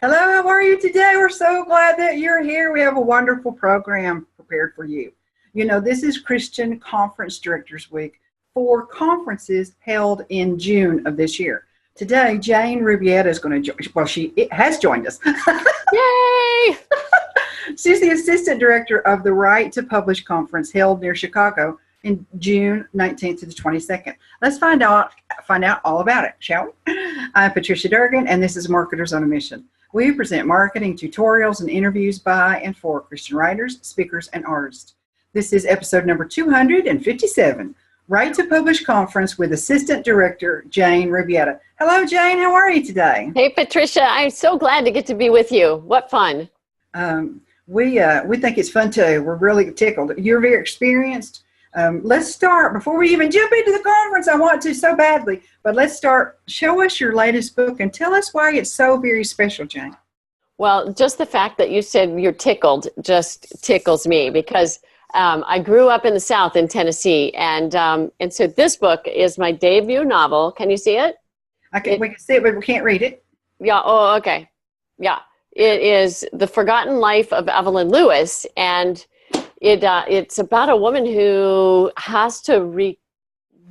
Hello, how are you today? We're so glad that you're here. We have a wonderful program prepared for you. You know, this is Christian Conference Directors Week for conferences held in June of this year. Today, Jane Rubietta is going to join. Well, she has joined us. Yay! She's the Assistant Director of the Right to Publish Conference held near Chicago in June 19th to the 22nd. Let's find out all about it, shall we? I'm Patricia Durgan, and this is Marketers on a Mission. We present marketing tutorials and interviews by and for Christian writers, speakers, and artists. This is episode number 257, Right to Publish Conference with Assistant Director Jane Rubietta. Hello, Jane. How are you today? Hey, Patricia. I'm so glad to get to be with you. What fun. We think it's fun, too. We're really tickled. You're very experienced. Let's start. Before we even jump into the conference, I want to so badly, but let's start. Show us your latest book and tell us why it's so very special, Jane. Well, just the fact that you said you're tickled just tickles me because I grew up in the South in Tennessee, and so this book is my debut novel. Can you see it? We can see it, but we can't read it. Yeah. Oh, okay. Yeah. It is The Forgotten Life of Evelyn Lewis, and it's about a woman who has to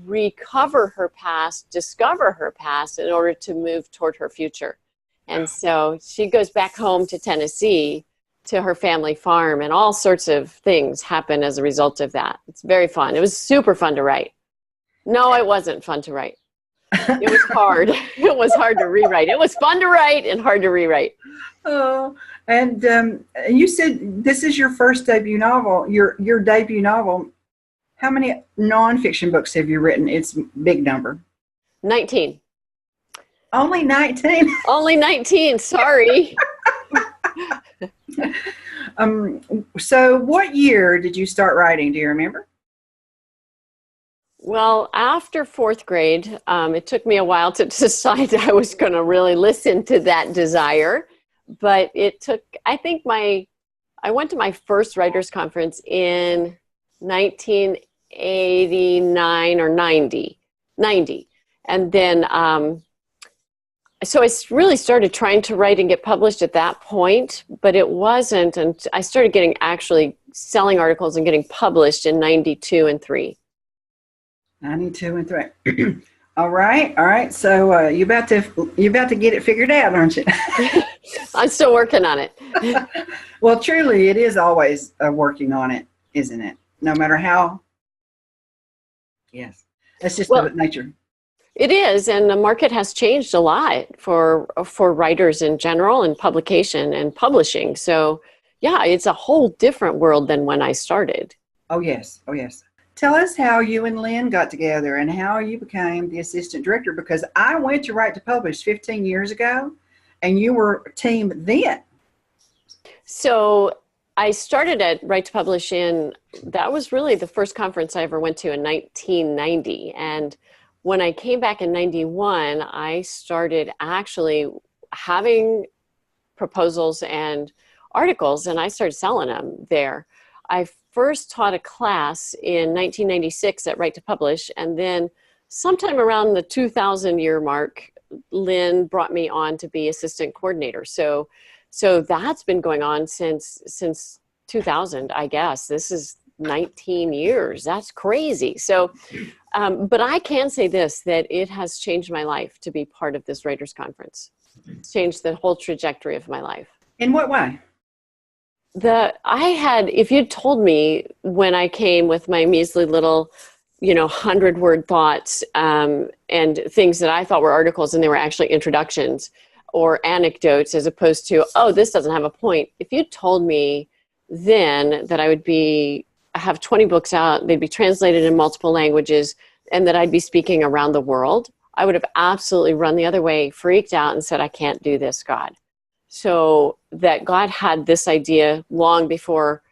recover her past, discover her past in order to move toward her future. And so she goes back home to Tennessee to her family farm, and all sorts of things happen as a result of that. It's very fun. It was super fun to write. No, it wasn't fun to write. It was hard. It was hard to rewrite. It was fun to write and hard to rewrite. Oh, and you said this is your first debut novel, your debut novel. How many nonfiction books have you written? It's a big number. 19. Only 19? Only 19, sorry. So what year did you start writing? Do you remember? Well, after fourth grade, it took me a while to decide I was going to really listen to that desire. But it took, I went to my first writers conference in 1989 or 90. And then, so I really started trying to write and get published at that point, but it wasn't, and I started actually selling articles and getting published in 92 and 3. 92 and 3. All right. So you about to get it figured out, aren't you? I'm still working on it. Well, truly, it is always working on it, isn't it? No matter how. Yes, that's just the nature. It is, and the market has changed a lot for writers in general, and publication and publishing. So, yeah, it's a whole different world than when I started. Oh yes. Tell us how you and Lynn got together and how you became the assistant director, because I went to Right to Publish 15 years ago, and you were a team then. So I started at Right to Publish that was really the first conference I ever went to in 1990. And when I came back in 91, I started actually having proposals and articles, and I started selling them there. I first taught a class in 1996 at Right to Publish, and then sometime around the 2000 year mark, Lynn brought me on to be assistant coordinator. So that's been going on since 2000, I guess. This is 19 years. That's crazy. So, but I can say this, that it has changed my life to be part of this Writers Conference. It's changed the whole trajectory of my life. In what way? If you'd told me when I came with my measly little, 100-word thoughts and things that I thought were articles and they were actually introductions or anecdotes as opposed to, oh, this doesn't have a point. If you told me then that I would have 20 books out, they'd be translated in multiple languages, and that I'd be speaking around the world, I would have absolutely run the other way, freaked out, and said, I can't do this, God. So that God had this idea long before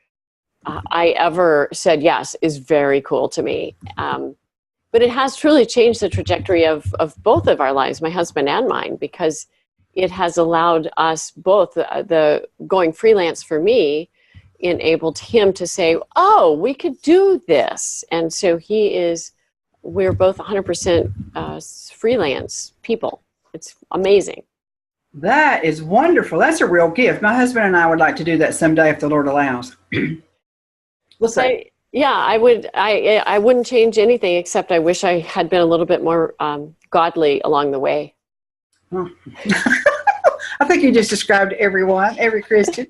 I ever said yes is very cool to me. But it has truly changed the trajectory of both of our lives, my husband and mine, because it has allowed us both, the going freelance for me enabled him to say, oh, we could do this. And so we're both 100% freelance people. It's amazing. That is wonderful. That's a real gift. My husband and I would like to do that someday if the Lord allows. We'll see. Yeah, I would. I wouldn't change anything except I wish I had been a little bit more godly along the way. Oh. I think you just described everyone, every Christian.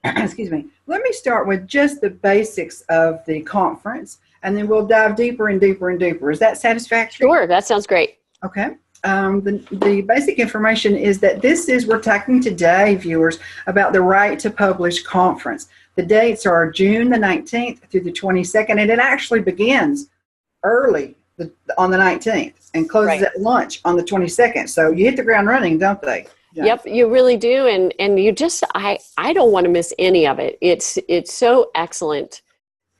Excuse me. Let me start with just the basics of the conference, and then we'll dive deeper and deeper and deeper. Is that satisfactory? Sure, that sounds great. Okay. The basic information is that we're talking today, viewers, about the Right to Publish conference. The dates are June the 19th through the 22nd, and it actually begins early on the 19th and closes at lunch on the 22nd. So you hit the ground running, don't they? Yeah. Yep, you really do, and you just I don't want to miss any of it. It's so excellent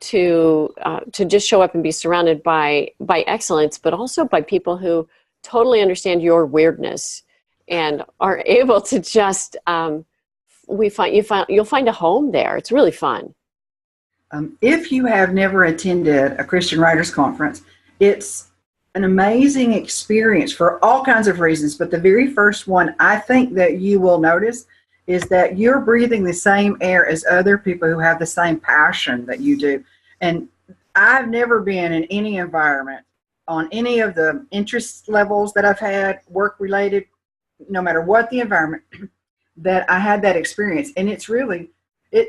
to just show up and be surrounded by excellence, but also by people who totally understand your weirdness and are able to just you'll find a home there. It's really fun. If you have never attended a Christian Writers Conference, it's an amazing experience for all kinds of reasons. But the very first one I think that you will notice is that you're breathing the same air as other people who have the same passion that you do. And I've never been in any environment on any of the interest levels that I've had, work related, no matter what the environment, that I had that experience. And it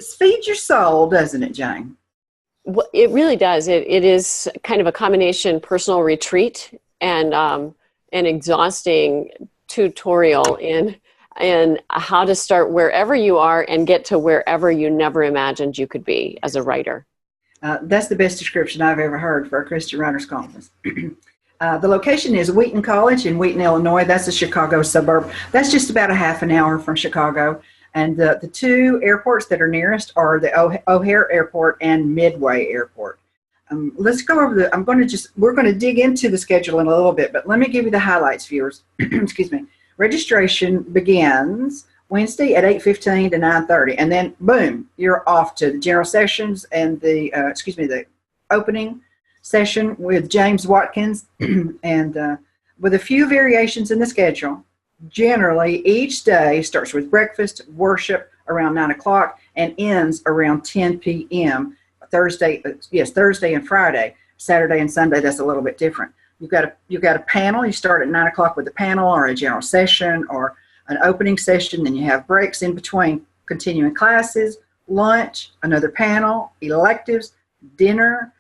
feeds your soul, doesn't it, Jane? Well, it really does. It is kind of a combination personal retreat and an exhausting tutorial in how to start wherever you are and get to wherever you never imagined you could be as a writer. That's the best description I've ever heard for a Christian Writers Conference. The location is Wheaton College in Wheaton, Illinois. That's a Chicago suburb. That's just about a half an hour from Chicago. And the two airports that are nearest are the O'Hare Airport and Midway Airport. Let's go over we're going to dig into the schedule in a little bit, but let me give you the highlights, viewers. Excuse me. Registration begins Wednesday at 8:15 to 9:30, and then boom, you're off to the general sessions and the opening session with James Watkins, and with a few variations in the schedule. Generally, each day starts with breakfast, worship around 9 o'clock, and ends around 10 p.m. Thursday and Friday. Saturday and Sunday, that's a little bit different. You've got a panel. You start at 9 o'clock with a panel or a general session or an opening session. Then you have breaks in between continuing classes, lunch, another panel, electives, dinner,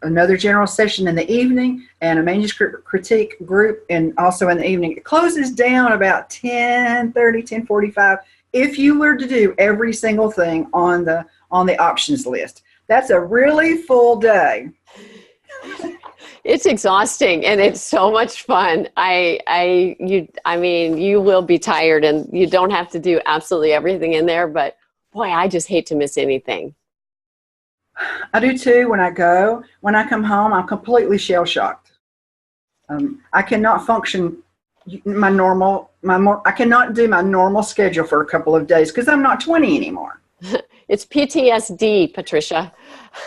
another general session in the evening, and a manuscript critique group, and also in the evening. It closes down about 10:30, 10:45 if you were to do every single thing on the options list. That's a really full day. It's exhausting and it's so much fun. I mean, you will be tired and you don't have to do absolutely everything in there, but boy, I just hate to miss anything. I do too when I go. When I come home, I'm completely shell-shocked. I cannot function I cannot do my normal schedule for a couple of days because I'm not 20 anymore. It's PTSD, Patricia.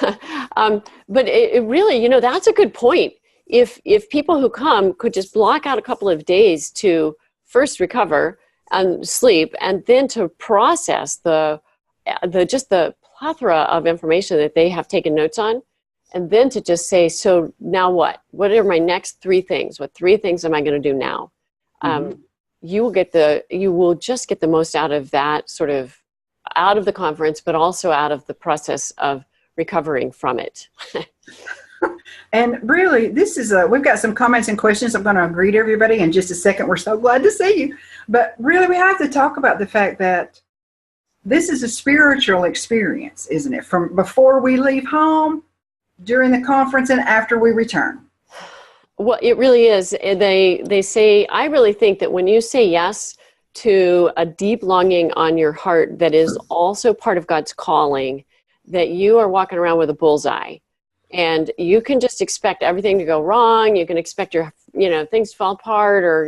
But it really, that's a good point. If people who come could just block out a couple of days to first recover and sleep, and then to process the plethora of information that they have taken notes on, and then to just say, so now what? What are my next three things? What three things am I going to do now? Mm-hmm. You will just get the most out of that, sort of out of the conference, but also out of the process of recovering from it. And really, we've got some comments and questions. I'm going to greet everybody in just a second. We're so glad to see you. But really, we have to talk about the fact that this is a spiritual experience, isn't it? From before we leave home, during the conference, and after we return. Well, it really is. They say, I really think that when you say yes to a deep longing on your heart that is also part of God's calling, that you are walking around with a bullseye. And you can just expect everything to go wrong. You can expect your, things to fall apart, or,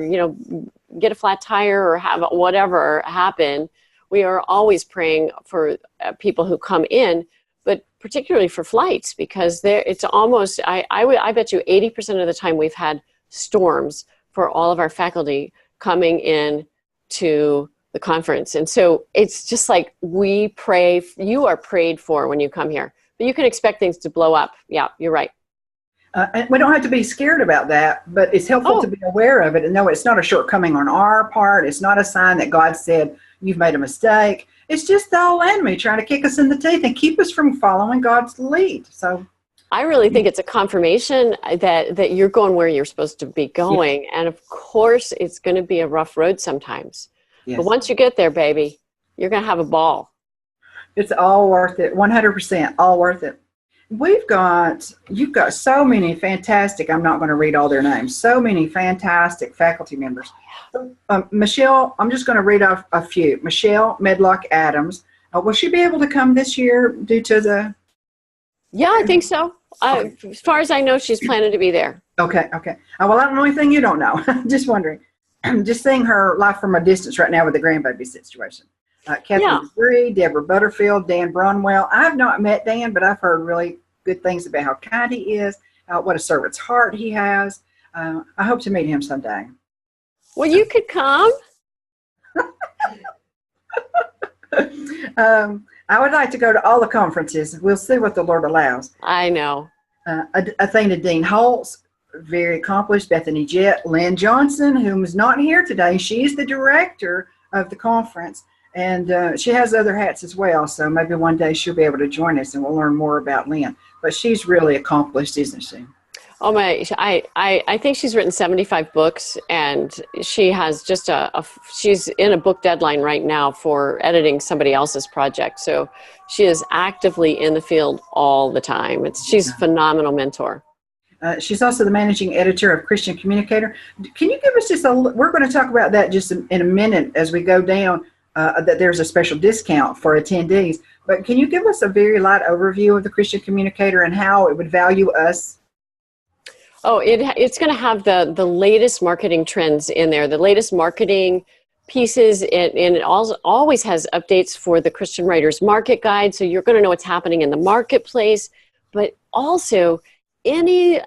get a flat tire, or have whatever happen. We are always praying for people who come in, but particularly for flights, because it's almost, I bet you 80% of the time we've had storms for all of our faculty coming in to the conference. And so it's just like we pray, you are prayed for when you come here, but you can expect things to blow up. Yeah, you're right. And we don't have to be scared about that, but it's helpful to be aware of it and know it's not a shortcoming on our part. It's not a sign that God said you've made a mistake. It's just the old enemy trying to kick us in the teeth and keep us from following God's lead. So I really think it's a confirmation that you're going where you're supposed to be going. Yes. And of course, it's going to be a rough road sometimes. Yes. But once you get there, baby, you're going to have a ball. It's all worth it. 100%, all worth it. You've got so many fantastic, I'm not going to read all their names, so many fantastic faculty members. Michelle, I'm just going to read off a few. Michelle Medlock Adams. Will she be able to come this year due to the... Yeah, I think so. Okay. As far as I know, she's planning to be there. Okay. Well, that's the only thing you don't know. Just wondering. I'm just seeing her life from a distance right now with the grandbaby situation. Catherine Bree, Deborah Butterfield, Dan Bronwell. I've not met Dan, but I've heard really good things about how kind he is, what a servant's heart he has. I hope to meet him someday. Well, you could come. I would like to go to all the conferences. We'll see what the Lord allows. I know. Athena Dean Holtz, very accomplished. Bethany Jett, Lynn Johnson, who is not here today. She's the director of the conference. And she has other hats as well, so maybe one day she'll be able to join us and we'll learn more about Lynn. But she's really accomplished, isn't she? Oh my! I think she's written 75 books, and she has just she's in a book deadline right now for editing somebody else's project. So she is actively in the field all the time. She's a phenomenal mentor. She's also the managing editor of Christian Communicator. Can you give us just we're going to talk about that just in a minute as we go down. That there's a special discount for attendees. But can you give us a very light overview of the Christian Communicator and how it would value us? Oh, it's going to have the latest marketing trends in there, the latest marketing pieces, and it always has updates for the Christian Writers Market Guide, so you're going to know what's happening in the marketplace, but also any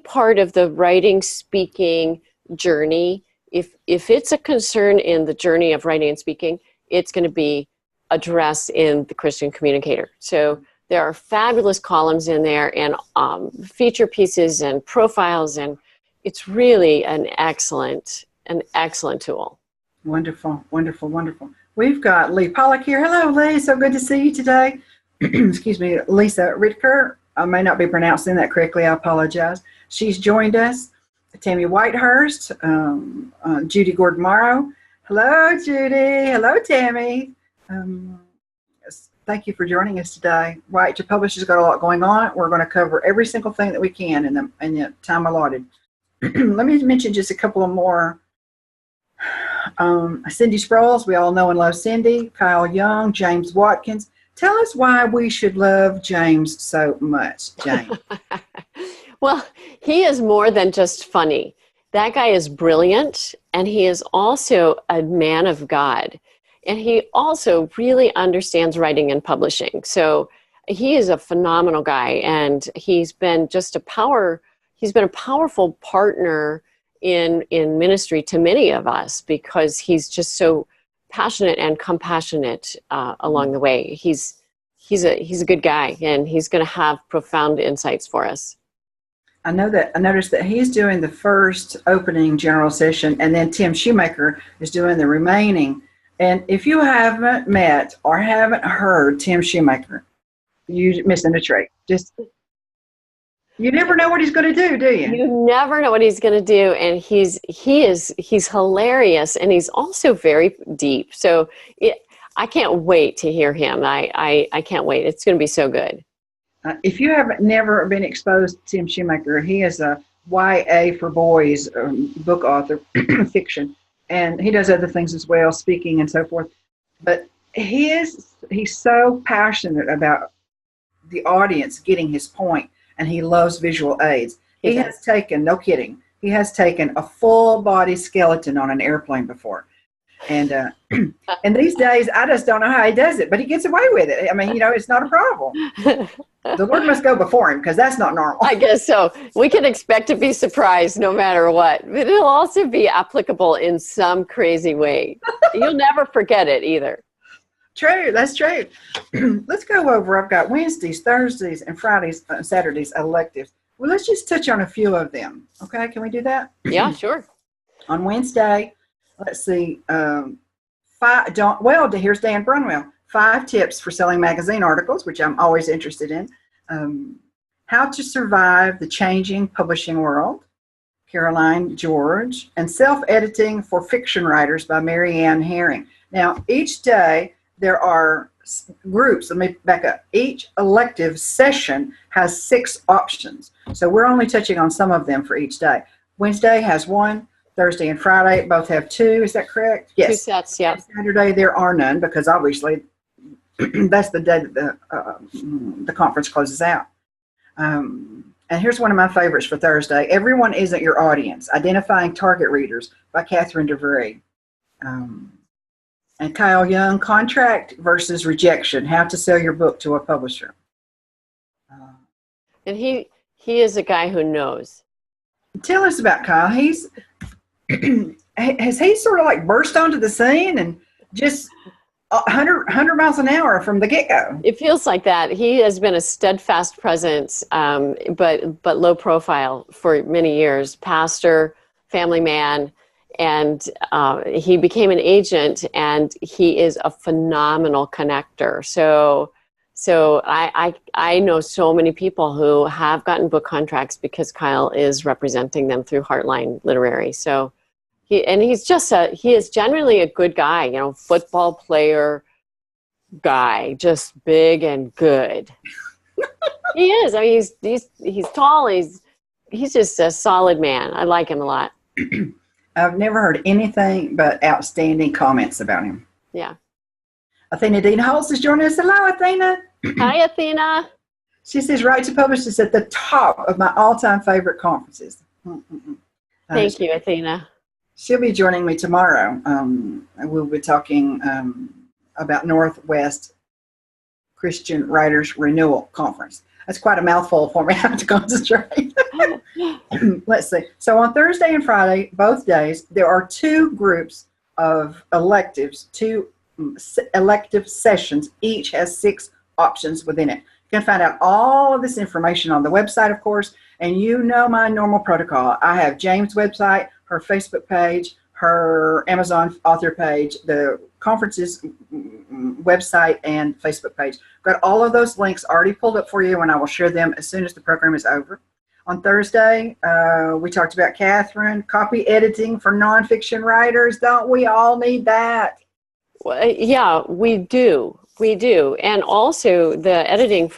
part of the writing, speaking journey. If it's a concern in the journey of writing and speaking, it's going to be addressed in the Christian Communicator. So there are fabulous columns in there and feature pieces and profiles, and it's really an excellent tool. Wonderful. We've got Lee Pollock here. Hello, Lee. So good to see you today. Excuse me, Lisa Ritker. I may not be pronouncing that correctly. I apologize. She's joined us. Tammy Whitehurst, Judy Gordon-Morrow. Hello, Judy. Hello, Tammy. Thank you for joining us today. Right to Publish has got a lot going on. We're going to cover every single thing that we can in the time allotted. Let me mention just a couple of more. Cindy Sproles, we all know and love Cindy. Kyle Young, James Watkins. Tell us why we should love James so much, James. Well, he is more than just funny. That guy is brilliant, and he is also a man of God. And he also really understands writing and publishing. So he is a phenomenal guy, and he's been a powerful partner in ministry to many of us because he's just so passionate and compassionate along the way. He's a good guy, and he's going to have profound insights for us. I noticed that he's doing the first opening general session, and then Tim Shoemaker is doing the remaining. And if you haven't met or haven't heard Tim Shoemaker, you're missing a treat. You never know what he's going to do you? You never know what he's going to do, and he's hilarious, and he's also very deep. So I can't wait to hear him. I can't wait. It's going to be so good. If you have never been exposed to Tim Shoemaker, he is a YA for boys book author, fiction, and he does other things as well, speaking and so forth. But he's so passionate about the audience getting his point, and he loves visual aids. He has taken, no kidding, he has taken a full body skeleton on an airplane before. And and these days, I just don't know how he does it, but he gets away with it. I mean, it's not a problem. The Lord must go before him because that's not normal. I guess so. We can expect to be surprised no matter what, but it'll also be applicable in some crazy way. You'll never forget it either. True, that's true. Let's go over. I've got Wednesdays, Thursdays, and Fridays, Saturdays electives. Well, let's just touch on a few of them. Okay, can we do that? Yeah, sure. On Wednesday, let's see. Here's Dan Brunwell. 5 tips for selling magazine articles, which I'm always interested in. How to survive the changing publishing world, Caroline George, and self-editing for fiction writers by Mary Ann Herring. Now, each day there are groups. Let me back up. Each elective session has 6 options. So we're only touching on some of them for each day. Wednesday has 1. Thursday and Friday both have 2. Is that correct? Yes. 2 sets, yeah. And Saturday there are none because obviously that's the day that the conference closes out. And here's one of my favorites for Thursday. Everyone Isn't Your Audience, Identifying Target Readers by Catherine DeVry. And Kyle Young, Contract versus Rejection, How to Sell Your Book to a Publisher. And he is a guy who knows. Tell us about Kyle. Has he sort of like burst onto the scene and just 100 miles an hour from the get-go? It feels like that. He has been a steadfast presence, but low profile for many years. Pastor, family man, and he became an agent, and he is a phenomenal connector. So I know so many people who have gotten book contracts because Kyle is representing them through Heartline Literary. So he is genuinely a good guy, football player guy, just big and good. He is. I mean, he's tall. He's just a solid man. I like him a lot. I've never heard anything but outstanding comments about him. Yeah. Athena Dean Holtz is joining us. Hello, Athena. Hi, Athena. She says, Right to Publish is at the top of my all-time favorite conferences. Thank you, Athena. She'll be joining me tomorrow. We'll be talking about Northwest Christian Writers Renewal Conference. That's quite a mouthful for me. I have to concentrate. Let's see. So on Thursday and Friday, both days, there are 2 groups of electives, 2 elective sessions. Each has 6 options within it. You can find out all of this information on the website, of course, and my normal protocol. I have James' website, her Facebook page, her Amazon author page, the conference's website, and Facebook page. I've got all of those links already pulled up for you, and I will share them as soon as the program is over. On Thursday, we talked about Catherine, copy editing for nonfiction writers. Don't we all need that? Well, yeah, we do. We do. And also the editing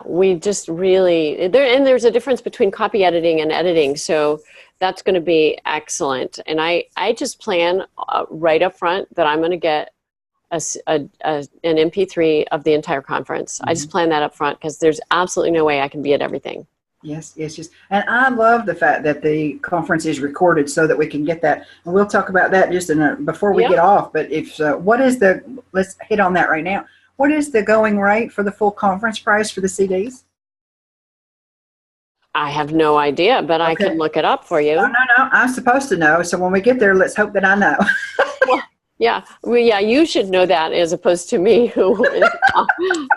we just really, there's a difference between copy editing and editing. So that's going to be excellent. And I just plan right up front that I'm going to get an MP3 of the entire conference. Mm-hmm. I just plan that up front because there's absolutely no way I can be at everything. Yes. And I love the fact that the conference is recorded so that we can get that. And we'll talk about that just before we get off. But let's hit on that right now. What is the going rate for the full conference price for the CDs? I have no idea, but okay. I can look it up for you. No. I'm supposed to know. So when we get there, let's hope that I know. You should know that as opposed to me, who is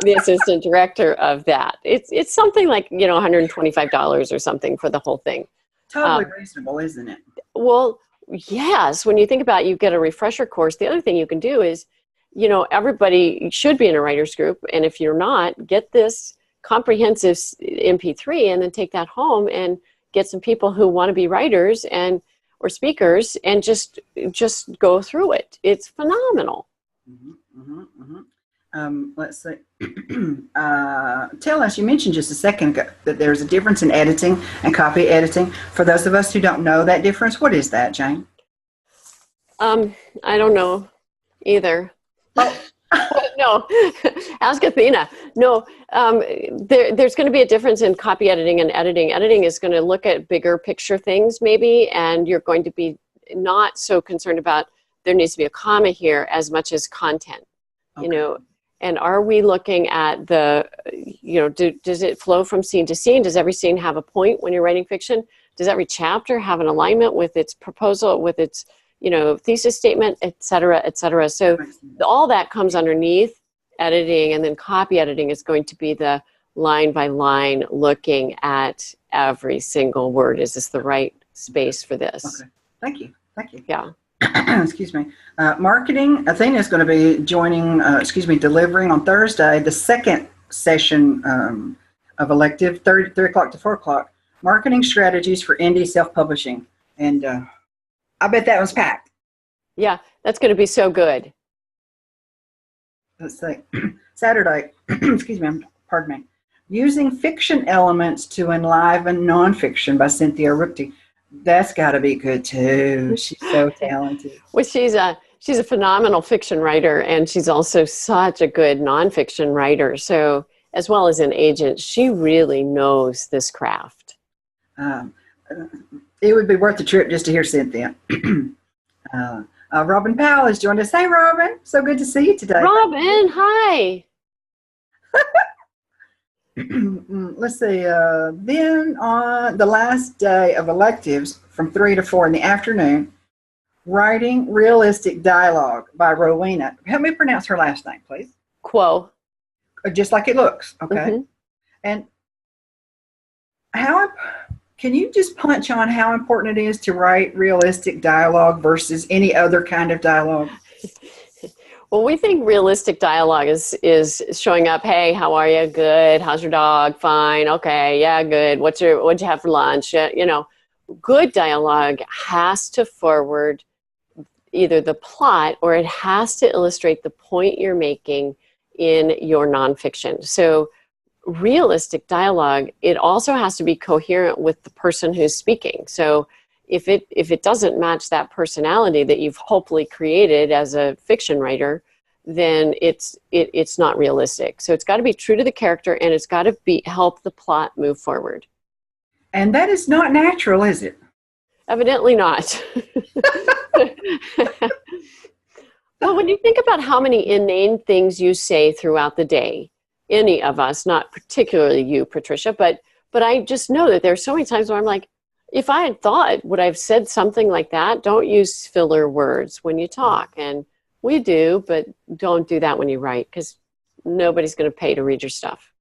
the assistant director of that. It's something like, $125 or something for the whole thing. Totally reasonable, isn't it? Well, yes. When you think about it, you get a refresher course. The other thing you can do is, everybody should be in a writer's group. And if you're not, get this comprehensive MP3 and then take that home and get some people who want to be writers or speakers and just go through it. It's phenomenal. Let's see. Tell us, you mentioned just a second ago that there's a difference in editing and copy editing. For those of us who don't know that difference, what is that, Jane? I don't know either. No, ask Athena. No, there's going to be a difference in copy editing and editing. Editing is going to look at bigger picture things maybe, and you're going to be not so concerned about there needs to be a comma here as much as content, you know. And are we looking at the, you know, does it flow from scene to scene? Does every scene have a point when you're writing fiction? Does every chapter have an alignment with its proposal, with its, you know, thesis statement, et cetera, et cetera? So all that comes underneath editing, and then copy editing is going to be the line by line looking at every single word. Is this the right space for this? Okay. Thank you. Thank you. Yeah. Excuse me. Marketing, Athena is going to be joining, delivering on Thursday, the second session of elective, 3 o'clock to 4 o'clock, marketing strategies for indie self-publishing. And I bet that one's packed. Yeah, that's going to be so good. Let's see. Saturday, pardon me. Using fiction elements to enliven nonfiction by Cynthia Rubietta. That's got to be good too. She's so talented. Well, she's a phenomenal fiction writer, and she's also such a good nonfiction writer. So, as well as an agent, she really knows this craft. It would be worth the trip just to hear Cynthia. Robin Powell has joined us. Hey, Robin. So good to see you today. Robin, hi. Let's see. Then on the last day of electives from 3 to 4 in the afternoon, writing realistic dialogue by Rowena. Help me pronounce her last name, please. Quo. Just like it looks. Okay. Mm-hmm. And can you just punch on how important it is to write realistic dialogue versus any other kind of dialogue? Well, we think realistic dialogue is showing up. Hey, how are you? Good. How's your dog? Fine. Okay. Yeah, good. What'd you have for lunch? You know, good dialogue has to forward either the plot, or it has to illustrate the point you're making in your nonfiction. So realistic dialogue, it also has to be coherent with the person who's speaking. So if it doesn't match that personality that you've hopefully created as a fiction writer, then it's not realistic. So it's got to be true to the character, and it's got to help the plot move forward. And that is not natural, is it? Evidently not. Well, when you think about how many inane things you say throughout the day, any of us, not particularly you, Patricia, but I just know that there's so many times where I'm like, if I had thought, would I have said something like that? Don't use filler words when you talk. And we do, but don't do that when you write, because nobody's going to pay to read your stuff.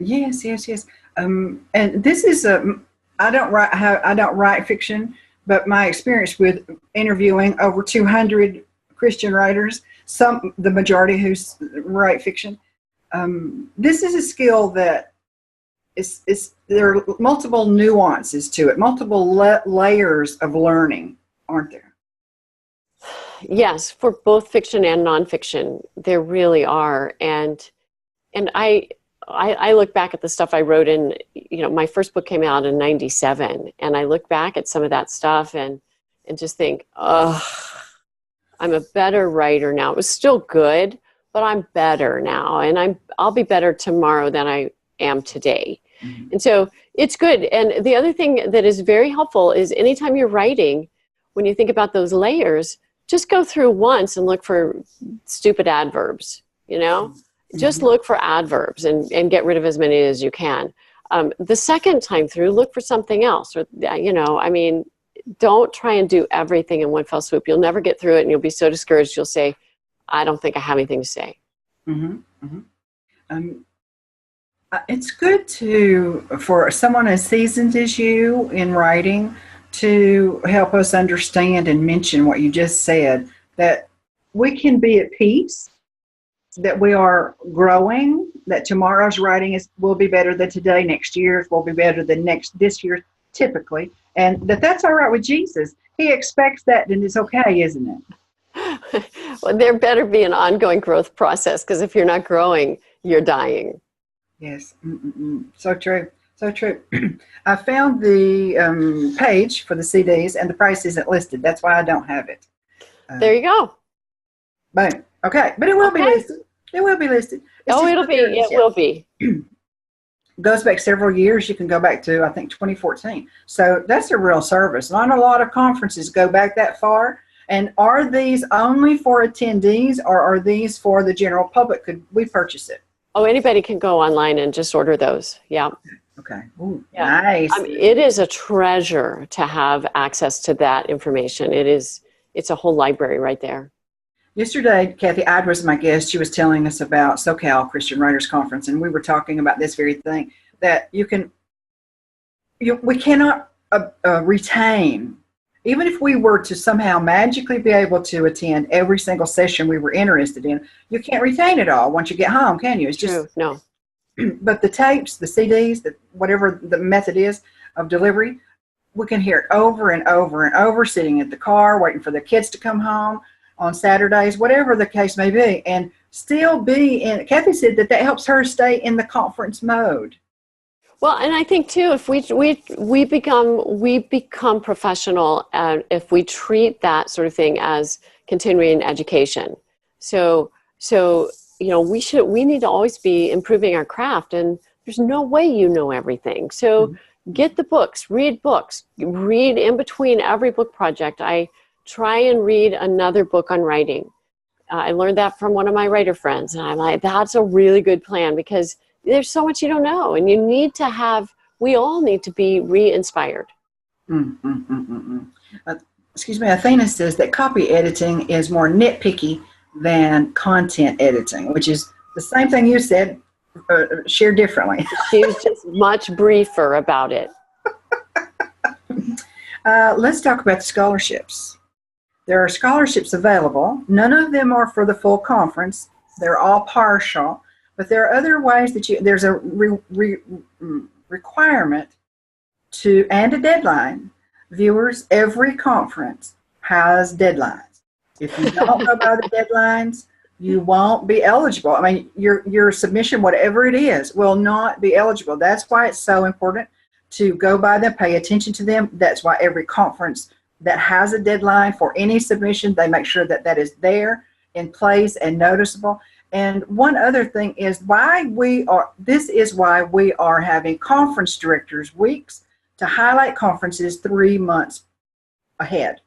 Yes. And this is I don't write fiction, but my experience with interviewing over 200 Christian writers, the majority who write fiction, this is a skill that there are multiple nuances to it, multiple layers of learning, aren't there? Yes, for both fiction and nonfiction, there really are. And I look back at the stuff I wrote in, my first book came out in 97, and I look back at some of that stuff and just think, oh, I'm a better writer now. It was still good, but I'm better now, and I'll be better tomorrow than I am today. Mm-hmm. And so it's good. And the other thing that is very helpful is anytime you're writing, when you think about those layers, just go through once and look for stupid adverbs, Mm-hmm. Just look for adverbs and get rid of as many as you can. The second time through, look for something else. Or, don't try and do everything in one fell swoop. You'll never get through it, and you'll be so discouraged, you'll say, I don't think I have anything to say. Mm-hmm. Mm-hmm. It's good for someone as seasoned as you in writing to help us understand and mention what you just said, that we can be at peace, that we are growing, that tomorrow's writing will be better than today, next year's will be better than this year's typically, and that's all right with Jesus. He expects that, and it's okay, isn't it? Well, there better be an ongoing growth process, because if you're not growing, you're dying. Yes. So true. So true. I found the page for the CDs, and the price isn't listed. That's why I don't have it. There you go. Boom. Okay. But it will be listed. It will be listed. It will be. Goes back several years. You can go back to, I think, 2014. So that's a real service. Not a lot of conferences go back that far. And are these only for attendees, or are these for the general public? Could we purchase it? Oh, anybody can go online and just order those. Yeah. Okay. Ooh, Yeah. nice. I mean, it is a treasure to have access to that information. It's a whole library right there. Yesterday, Kathy Ide was my guest. She was telling us about SoCal Christian Writers Conference, and we were talking about this very thing, that we cannot retain, even if we were to somehow magically be able to attend every single session we were interested in, you can't retain it all once you get home, can you? It's just True. No. But the tapes, the CDs, whatever the method is of delivery, we can hear it over and over and over, sitting at the car, waiting for the kids to come home on Saturdays, whatever the case may be, and still be in. Kathy said that helps her stay in the conference mode. Well, and I think too, if we become professional, if we treat that sort of thing as continuing education. So we need to always be improving our craft, and there's no way you know everything. So get the books, read in between every book project. I try and read another book on writing. I learned that from one of my writer friends, and I'm like, that's a really good plan, because there's so much you don't know, and we all need to be re-inspired. Excuse me, Athena says that copy editing is more nitpicky than content editing, which is the same thing you said, shared differently. She was just much briefer about it. Let's talk about the scholarships. There are scholarships available. None of them are for the full conference. They're all partial. But there are other ways that there's a requirement and a deadline. Viewers, every conference has deadlines. If you don't go by the deadlines, you won't be eligible. I mean, your submission, whatever it is, will not be eligible. That's why it's so important to go by them, pay attention to them. That's why every conference that has a deadline for any submission, they make sure that is there, in place, and noticeable. And one other thing is this is why we are having conference directors weeks to highlight conferences 3 months ahead.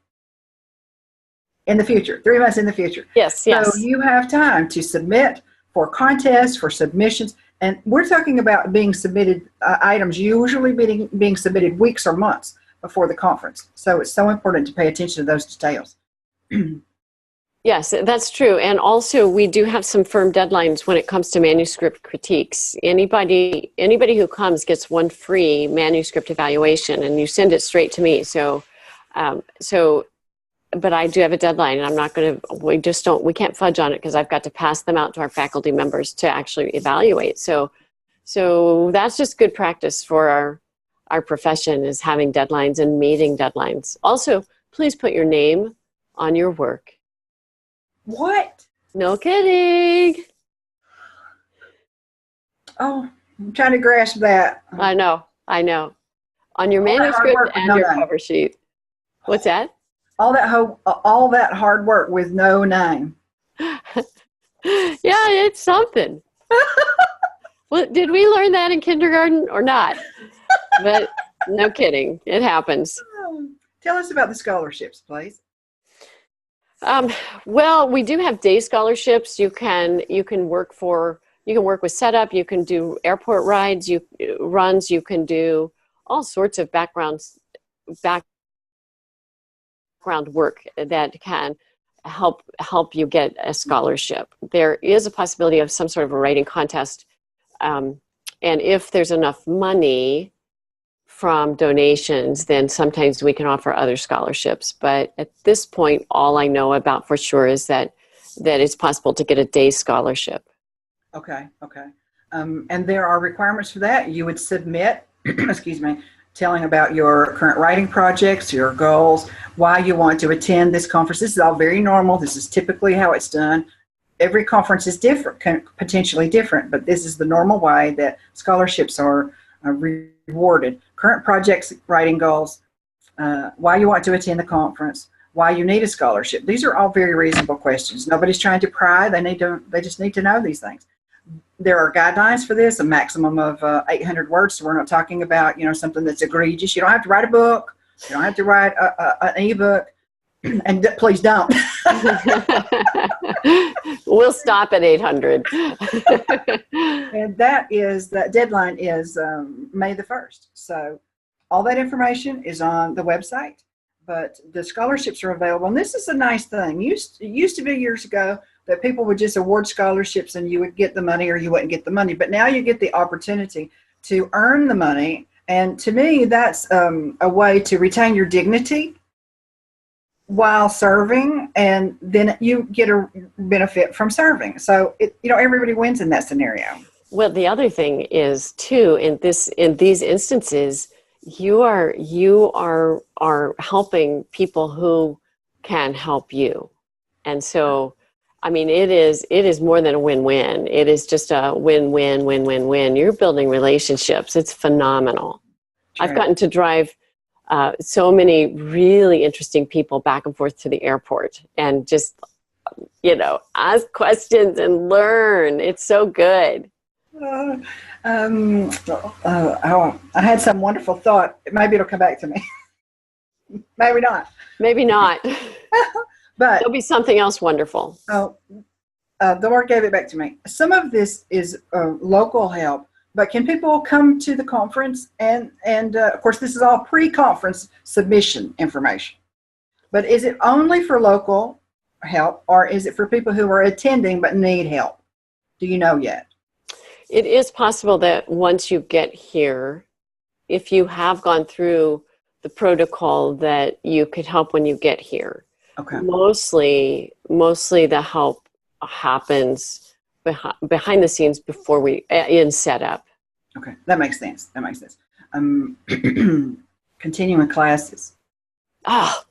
In the future, 3 months in the future. Yes. So you have time to submit for contests, for submissions, and we're talking about being submitted items usually being submitted weeks or months before the conference. So it's so important to pay attention to those details. Yes, that's true. And also we do have some firm deadlines when it comes to manuscript critiques. Anybody who comes gets one free manuscript evaluation, and you send it straight to me. But I do have a deadline, and we can't fudge on it, because I've got to pass them out to our faculty members to actually evaluate. So that's just good practice for our profession, is having deadlines and meeting deadlines. Also, please put your name on your work. What? No kidding. Oh, I'm trying to grasp that. I know. On your manuscript and your cover sheet. What's that? All that hard work with no name. Yeah, it's something. Well, did we learn that in kindergarten or not? But no kidding, it happens. Tell us about the scholarships, please. Well, we do have day scholarships. You can work with setup. You can do airport rides, runs. You can do all sorts of background work that can help you get a scholarship. There is a possibility of some sort of a writing contest, and if there's enough money from donations, then sometimes we can offer other scholarships. But at this point, all I know about for sure is that it's possible to get a day scholarship. Okay. And there are requirements for that. You would submit, excuse me, telling about your current writing projects, your goals, why you want to attend this conference. This is all very normal. This is typically how it's done. Every conference is different, potentially different, but this is the normal way that scholarships are rewarded. Current projects, writing goals, why you want to attend the conference, why you need a scholarship. These are all very reasonable questions. Nobody's trying to pry. They just need to know these things. There are guidelines for this, a maximum of 800 words. So we're not talking about something that's egregious. You don't have to write a book. You don't have to write an ebook. And please don't. We'll stop at 800. And that deadline is May the 1st. So all that information is on the website, but the scholarships are available. And this is a nice thing. It used to be years ago that people would just award scholarships and you would get the money or you wouldn't get the money. But now you get the opportunity to earn the money. And to me, that's a way to retain your dignity while serving, and then you get a benefit from serving. So everybody wins in that scenario. Well, the other thing is too, in these instances, you are helping people who can help you. And so, I mean, it is more than a win-win. It is just a win-win. You're building relationships. It's phenomenal. Sure. I've gotten to drive so many really interesting people back and forth to the airport and just, ask questions and learn. It's so good. I had some wonderful thought. Maybe it'll come back to me. Maybe not. Maybe not. But there'll be something else wonderful. The Lord gave it back to me. Some of this is local help, but can people come to the conference? And of course, this is all pre-conference submission information. But is it only for local help, or is it for people who are attending but need help? Do you know yet? It is possible that once you get here, if you have gone through the protocol, that you could help when you get here. Okay. Mostly the help happens behind the scenes before in setup. Okay, that makes sense. Continuing classes. Ah,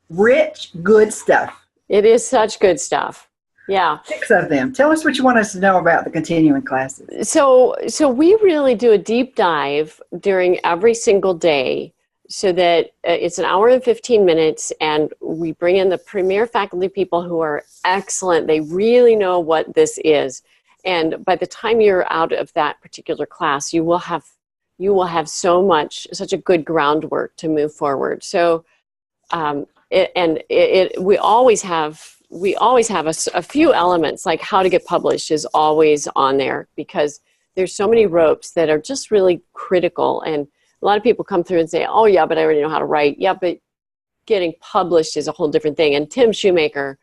rich, good stuff. It is such good stuff. Yeah. 6 of them. Tell us what you want us to know about the continuing classes. So we really do a deep dive during every single day, so that it's an hour and 15 minutes, and we bring in the premier faculty people who are excellent. They really know what this is. And by the time you're out of that particular class, you will have such a good groundwork to move forward. So, we always have a few elements, like how to get published is always on there, because there's so many ropes that are just really critical. And a lot of people come through and say, oh yeah, but I already know how to write. Yeah, but getting published is a whole different thing. And Tim Shoemaker,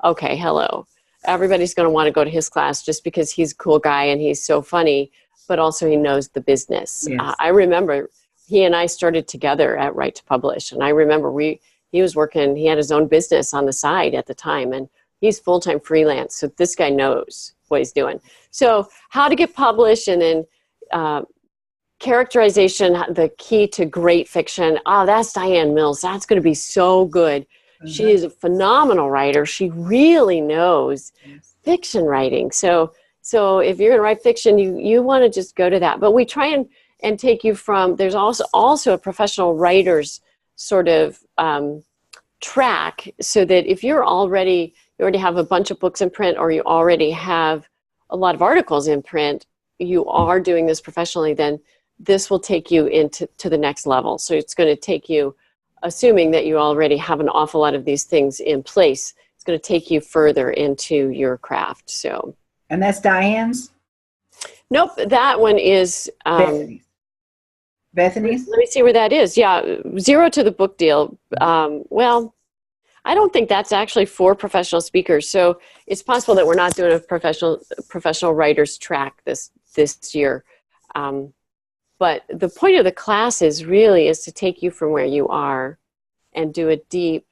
okay, hello. Everybody's going to want to go to his class just because he's a cool guy and he's so funny, but also he knows the business. Yes. I remember he and I started together at Right to Publish. And I remember he was working, he had his own business on the side at the time, and he's full-time freelance. So this guy knows what he's doing. So how to get published, and then characterization, the key to great fiction. Oh, that's Diane Mills. That's going to be so good. Mm-hmm. She is a phenomenal writer. She really knows fiction writing. So if you're going to write fiction, you want to just go to that. But we try and take you from, there's also a professional writers sort of track, so that if you already have a bunch of books in print, or you already have a lot of articles in print, you are doing this professionally, then this will take you into the next level. So it's going to take you, assuming that you already have an awful lot of these things in place, it's going to take you further into your craft. So. And that's Diane's? Nope, that one is Bethany's? Let me see where that is. Yeah, Zero to the Book Deal. Well, I don't think that's actually for professional speakers. So it's possible that we're not doing a professional writers track this year. But the point of the class is to take you from where you are and do a deep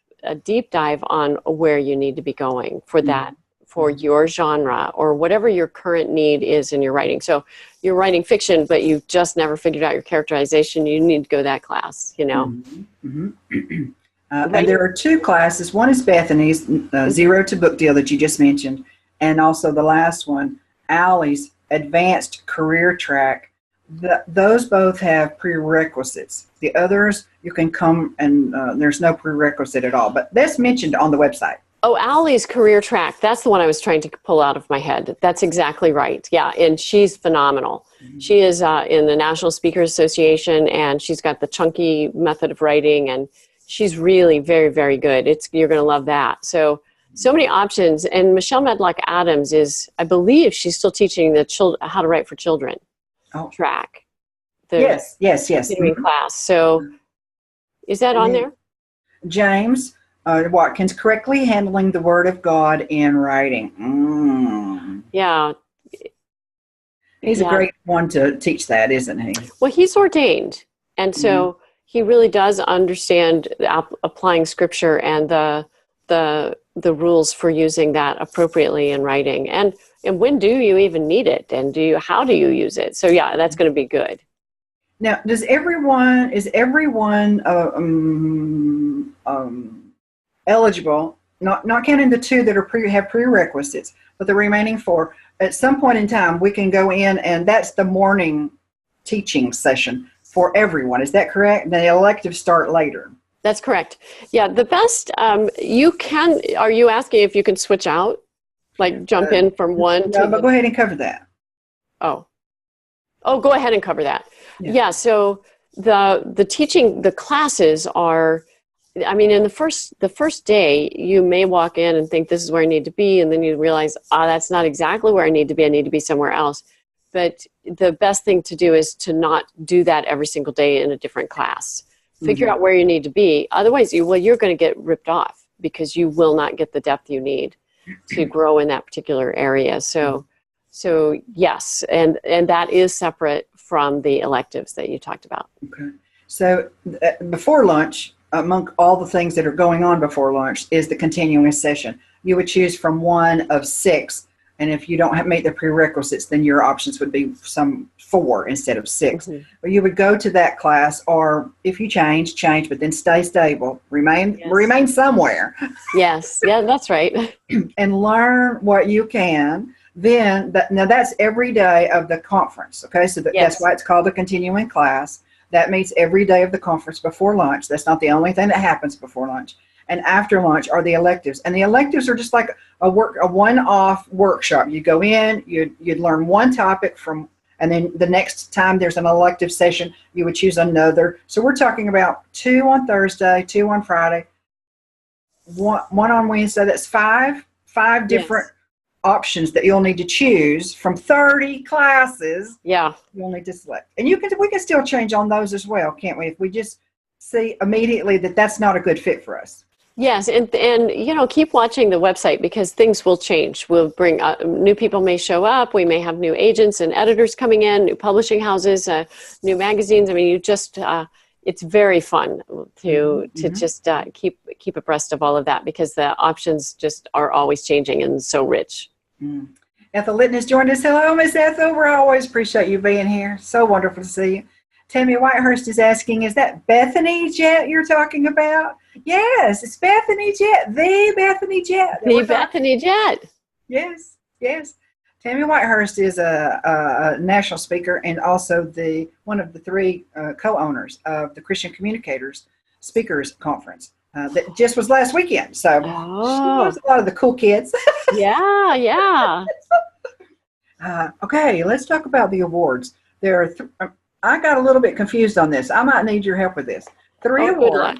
dive on where you need to be going for that, for your genre, or whatever your current need is in your writing. So you're writing fiction, but you've just never figured out your characterization. You need to go to that class, Mm-hmm. Mm-hmm. And there are 2 classes. One is Bethany's, Zero to Book Deal that you just mentioned, and also the last one, Allie's Advanced Career Track. Those both have prerequisites. The others, you can come and there's no prerequisite at all, but that's mentioned on the website. Oh, Allie's Career Track. That's the one I was trying to pull out of my head. That's exactly right. Yeah, and she's phenomenal. Mm-hmm. She is in the National Speakers Association, and she's got the chunky method of writing, and she's really very, very good. You're going to love that. So many options. And Michelle Medlock Adams is, I believe, she's still teaching the how to write for children track. Yes. Continuing class. So is that on there? James Watkins, correctly handling the Word of God in writing. Yeah. He's a great one to teach that, isn't he? Well, he's ordained. And so he really does understand applying scripture and the rules for using that appropriately in writing. And when do you even need it? And how do you use it? So yeah, that's going to be good. Now, is everyone eligible? Not counting the 2 that have prerequisites, but the remaining 4. At some point in time, we can go in, and that's the morning teaching session for everyone. Is that correct? The electives start later. That's correct. Yeah, the best you can. Are you asking if you can switch out, like jump in from one? No, but go ahead and cover that. Oh, go ahead and cover that. Yeah. So the teaching, the classes are. I mean, in the first day, you may walk in and think this is where I need to be, and then you realize, that's not exactly where I need to be. I need to be somewhere else. But the best thing to do is to not do that every single day in a different class. Figure out where you need to be. Otherwise, you're going to get ripped off because you will not get the depth you need to grow in that particular area. So yes, and that is separate from the electives that you talked about. Okay. So before lunch, among all the things that are going on before lunch is the continuing session. You would choose from one of 6, and if you don't meet the prerequisites, then your options would be some 4 instead of 6. But you would go to that class, or if you change, but then stay stable, remain somewhere. Yes, yeah, that's right. And learn what you can. Then, now that's every day of the conference, okay? So that's why it's called the continuing class. That meets every day of the conference before lunch. That's not the only thing that happens before lunch. And after lunch are the electives. And the electives are just like a one-off workshop. You go in, you'd learn one topic and then the next time there's an elective session, you would choose another. So we're talking about 2 on Thursday, 2 on Friday, one on Wednesday. That's five different options that you'll need to choose from 30 classes. Yeah. You'll need to select. And we can still change on those as well, can't we? If we just see immediately that that's not a good fit for us. Yes, and keep watching the website because things will change. We'll bring new people may show up. We may have new agents and editors coming in, new publishing houses, new magazines. I mean, it's very fun to just keep abreast of all of that because the options just are always changing and so rich. Ethel Litton has joined us. Hello, Miss Ethel. We always appreciate you being here. So wonderful to see you. Tammy Whitehurst is asking, is that Bethany Jet you're talking about? Yes, it's Bethany Jet, the Bethany Jet. The Bethany Jet. Yes. Tammy Whitehurst is a national speaker and also one of the 3 co-owners of the Christian Communicators Speakers Conference that just was last weekend. So she knows a lot of the cool kids. Yeah. Okay, let's talk about the awards. There are I got a little bit confused on this. I might need your help with this. 3 awards.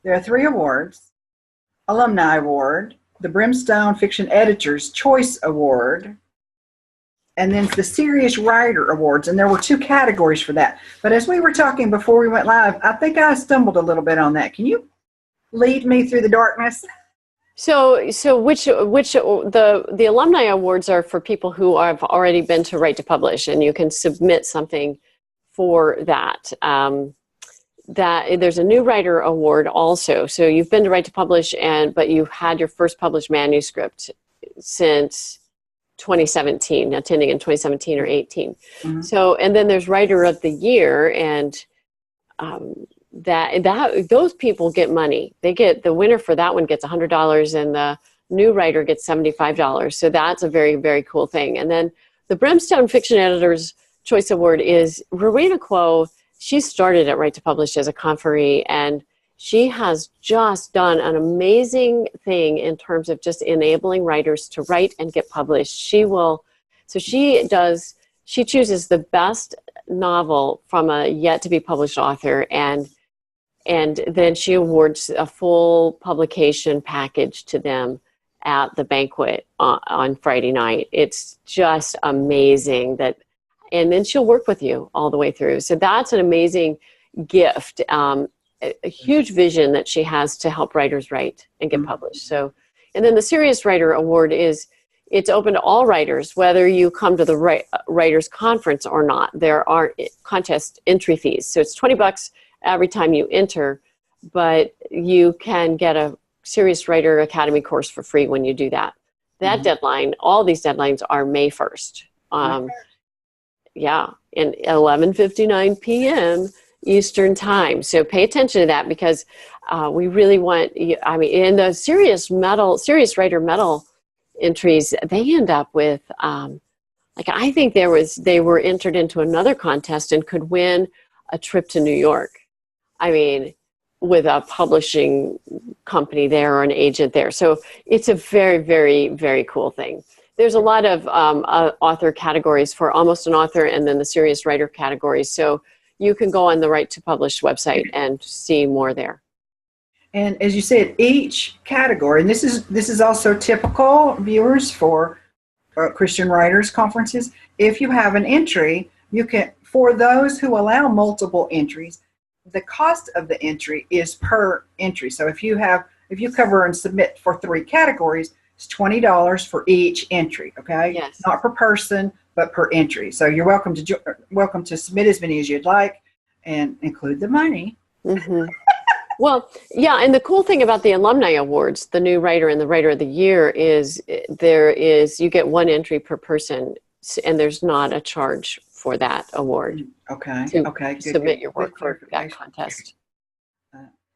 There are 3 awards. Alumni Award, the Brimstone Fiction Editor's Choice Award, and then the Serious Writer Awards. And there were 2 categories for that. But as we were talking before we went live, I think I stumbled a little bit on that. Can you lead me through the darkness? So which the Alumni Awards are for people who have already been to Write to Publish, and you can submit something for that. That there's a new writer award also. So you've been to Write to Publish, but you've had your first published manuscript since 2017, attending in 2017 or 18. So, and then there's Writer of the Year, and those people get money. The winner for that one gets $100, and the new writer gets $75. So that's a very, very cool thing. And then the Brimstone Fiction Editor's Choice Award is Rowena Quo. She started at Write to Publish as a conferee, and she has just done an amazing thing in terms of just enabling writers to write and get published. She chooses the best novel from a yet to be published author, and And then she awards a full publication package to them at the banquet on Friday night. It's just amazing and then she'll work with you all the way through. So that's an amazing gift, a huge vision that she has to help writers write and get published. So, and then the Serious Writer Award it's open to all writers, whether you come to the writers conference or not. There are contest entry fees. So it's $20 every time you enter, but you can get a Serious Writer Academy course for free when you do that. That deadline, all these deadlines are May 1st. Yeah, and 11:59 p.m. Eastern time. So pay attention to that, because we really want, in the Serious Writer Medal entries, they end up with, I think they were entered into another contest and could win a trip to New York. With a publishing company there or an agent there. So it's a very, very, very cool thing. There's a lot of author categories for Almost an Author, and then the Serious Writer categories. So you can go on the Right to Publish website and see more there. And as you said, each category, and this is also typical, viewers, for Christian writers conferences. If you have an entry, you can, for those who allow multiple entries, the cost of the entry is per entry. So if you cover and submit for 3 categories, it's $20 for each entry. Okay. Yes. Not per person, but per entry. So you're welcome to submit as many as you'd like, and include the money. Mm-hmm. Well, yeah, and the cool thing about the Alumni Awards, the New Writer and the Writer of the Year, is you get 1 entry per person, and there's not a charge for that award. Okay. Good. Submit your work for that contest.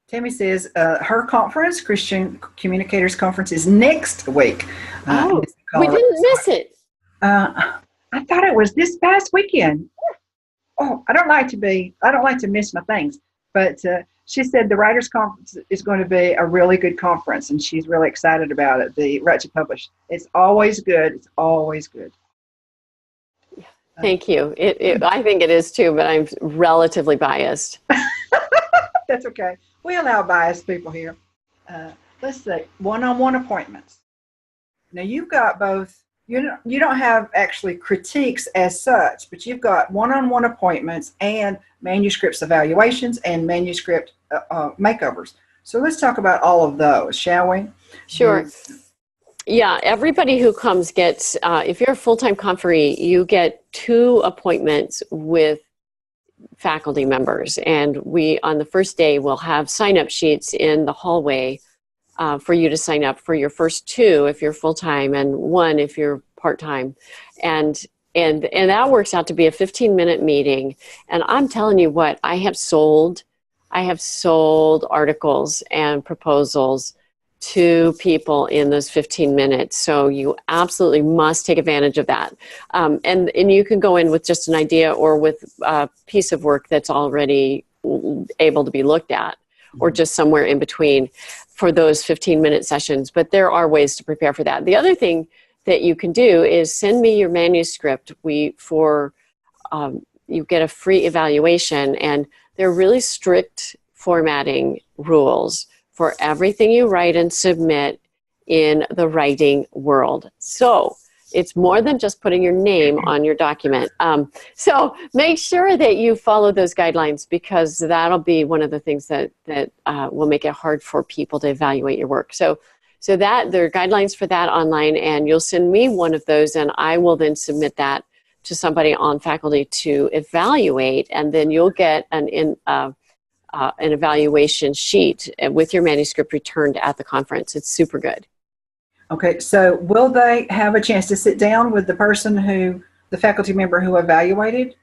Tammy says her conference, Christian Communicators Conference, is next week. We didn't miss it. I thought it was this past weekend. Oh, I don't like to miss my things, but she said the Writers Conference is going to be a really good conference, and she's really excited about it. The Right to Publish. It's always good. It's always good. Thank you. I think it is too, but I'm relatively biased. That's okay. We allow biased people here. Let's see, one-on-one appointments. Now you've got both. You don't have actually critiques as such, but you've got one-on-one appointments and manuscripts evaluations and manuscript makeovers. So let's talk about all of those, shall we? Sure. Yeah, everybody who comes gets, if you're a full-time conferee, you get 2 appointments with faculty members. And we, on the first day, will have sign-up sheets in the hallway for you to sign up for your first 2 if you're full-time and 1 if you're part-time. And that works out to be a 15-minute meeting. And I'm telling you what, I have sold articles and proposals to people in those 15 minutes. So you absolutely must take advantage of that. And you can go in with just an idea or with a piece of work that's already able to be looked at, or just somewhere in between for those 15-minute sessions. But there are ways to prepare for that. The other thing that you can do is send me your manuscript. You get a free evaluation, and there are really strict formatting rules for everything you write and submit in the writing world. So it's more than just putting your name on your document. So make sure that you follow those guidelines, because that'll be one of the things that will make it hard for people to evaluate your work. So that there are guidelines for that online, and you'll send me one of those, and I will then submit that to somebody on faculty to evaluate, and then you'll get an evaluation sheet with your manuscript returned at the conference. It's super good. Okay, so will they have a chance to sit down with the faculty member who evaluated?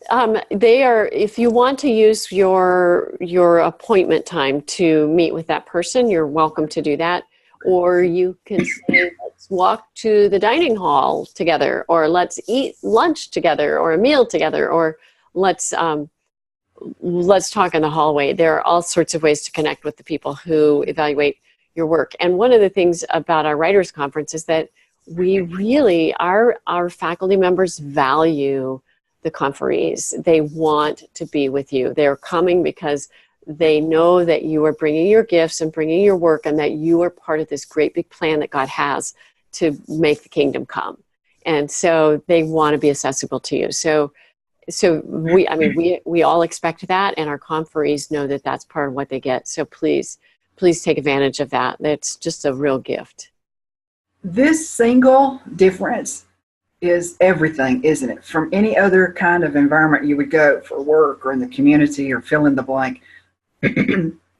If you want to use your appointment time to meet with that person, you're welcome to do that. Or you can say, let's walk to the dining hall together, or let's eat lunch together, or a meal together, or let's talk in the hallway. There are all sorts of ways to connect with the people who evaluate your work. And one of the things about our writers conference is that we really, our faculty members value the conferees. They want to be with you. They're coming because They know that you are bringing your gifts and bringing your work, and that you are part of this great big plan that God has to make the kingdom come. And so they want to be accessible to you. So we all expect that, and our conferees know that that's part of what they get. So please take advantage of that. That's just a real gift. This single difference is everything, isn't it? From any other kind of environment you would go for work or in the community or fill in the blank.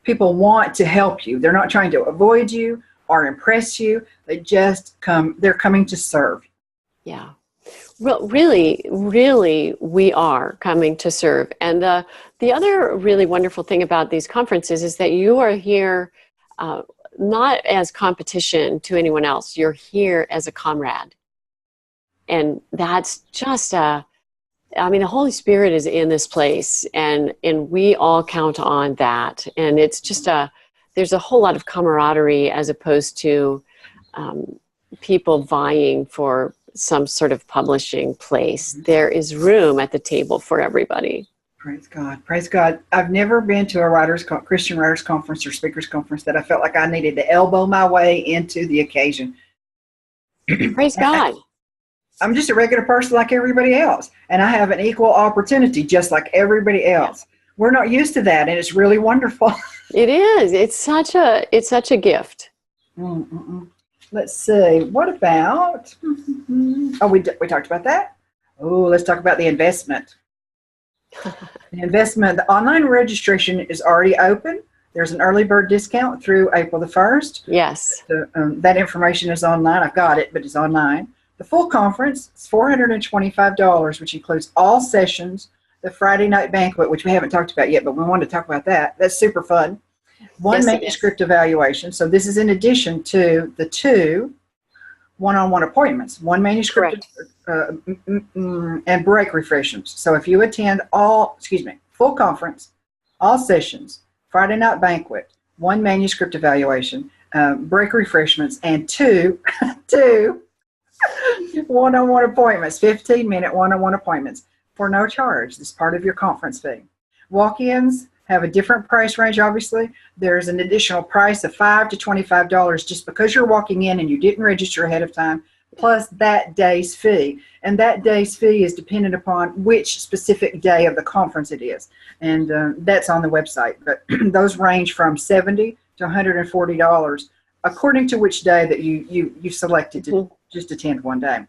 People want to help you. They're not trying to avoid you or impress you. They're coming to serve. Yeah. Well, really, we are coming to serve. And the other really wonderful thing about these conferences is that you are here not as competition to anyone else. You're here as a comrade. And that's just the Holy Spirit is in this place, and we all count on that. And it's just there's a whole lot of camaraderie as opposed to people vying for some sort of publishing place. There is room at the table for everybody. Praise God. Praise God. I've never been to a Christian writers conference or speakers conference that I felt like I needed to elbow my way into the occasion. Praise God. I'm just a regular person like everybody else, and I have an equal opportunity just like everybody else. We're not used to that, and it's really wonderful. It is. It's such a gift. Let's see. What about? Oh, we talked about that. Oh, let's talk about the investment. The online registration is already open. There's an early bird discount through April the 1st. Yes. That information is online. I've got it, but it's online. The full conference is $425, which includes all sessions, the Friday night banquet, which we haven't talked about yet, but we wanted to talk about that. That's super fun. One manuscript evaluation. So this is in addition to the 2 one-on-one appointments, one manuscript and break refreshments. So if you attend full conference, all sessions, Friday night banquet, one manuscript evaluation, break refreshments, and two one-on-one appointments, 15-minute one-on-one appointments for no charge. This is part of your conference fee. Walk-ins have a different price range, obviously. There's an additional price of $5 to $25 just because you're walking in and you didn't register ahead of time, plus that day's fee. And that day's fee is dependent upon which specific day of the conference it is. And that's on the website. But those range from $70 to $140 according to which day that you selected to just attend one day.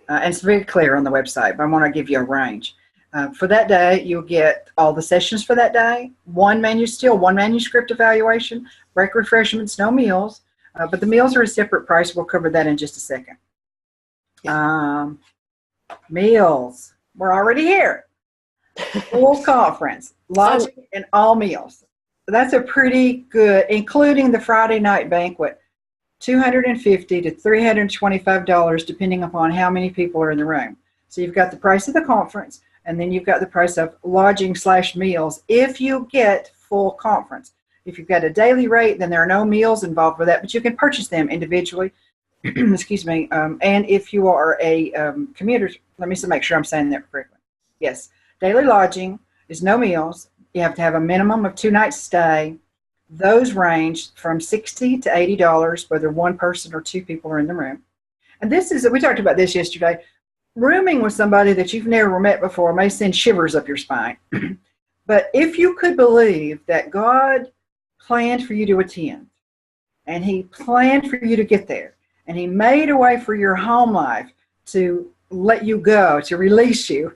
And it's very clear on the website, but I want to give you a range. For that day, you'll get all the sessions for that day, one manuscript evaluation, break refreshments, no meals, but the meals are a separate price. We'll cover that in just a second. Meals, we're already here. Full conference, lodging and all meals. That's a pretty good, including the Friday night banquet, $250 to $325, depending upon how many people are in the room. So you've got the price of the conference, and then you've got the price of lodging/meals if you get full conference. If you've got a daily rate, then there are no meals involved with that, but you can purchase them individually. Excuse me. And if you are a commuter, let me make sure I'm saying that correctly. Yes. Daily lodging is no meals. You have to have a minimum of 2 nights stay. Those range from $60 to $80, whether one person or 2 people are in the room. And we talked about this yesterday. Rooming with somebody that you've never met before may send shivers up your spine. But if you could believe that God planned for you to attend, and He planned for you to get there, and He made a way for your home life to let you go, to release you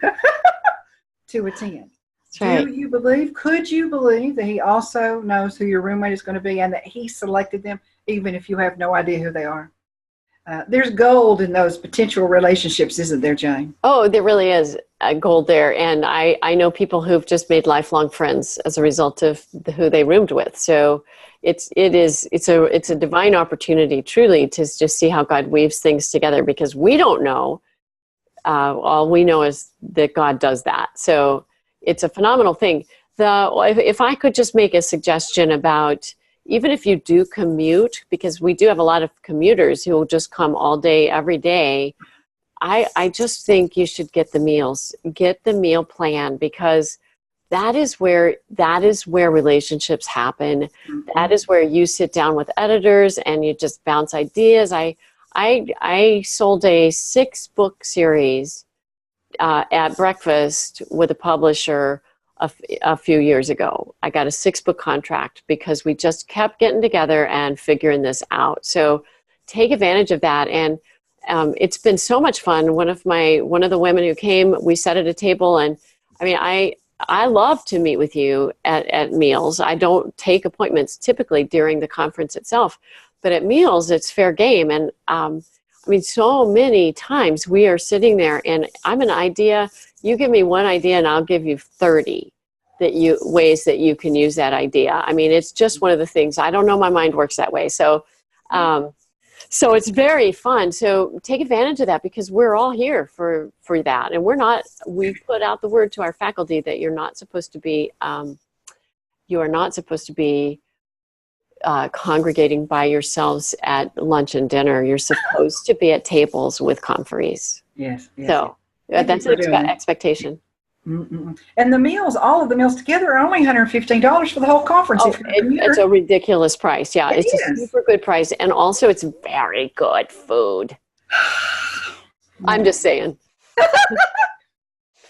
to attend. Right. Could you believe that He also knows who your roommate is going to be and that He selected them, even if you have no idea who they are? There's gold in those potential relationships, isn't there, Jane? Oh, there really is gold there. And I know people who've just made lifelong friends as a result of who they roomed with. So it's a divine opportunity, truly, to just see how God weaves things together, because we don't know. All we know is that God does that. So it's a phenomenal thing. If I could just make a suggestion about, even if you do commute, because we do have a lot of commuters who will just come all day, every day, I just think you should get the meals. Get the meal plan, because that is where relationships happen. Mhm. That is where you sit down with editors and you just bounce ideas. I sold a 6-book series at breakfast with a publisher a few years ago. I got a 6-book contract because we just kept getting together and figuring this out. So take advantage of that. And it's been so much fun. One of the women who came, we sat at a table, and I mean, I love to meet with you at meals. I don't take appointments typically during the conference itself, but at meals, it's fair game. And I mean, so many times we are sitting there and I'm an idea, you give me one idea and I'll give you 30 ways that you can use that idea. I mean, it's just one of the things. I don't know, my mind works that way. So so it's very fun. So take advantage of that, because we're all here for that. And we put out the word to our faculty that you're not supposed to be, congregating by yourselves at lunch and dinner. You're supposed to be at tables with conferees. Yes. So that's an expectation. Mm-mm. And the meals, all of the meals together, are only $115 for the whole conference. Oh, it's a ridiculous price. Yeah, it's a super good price. And also it's very good food. I'm just saying.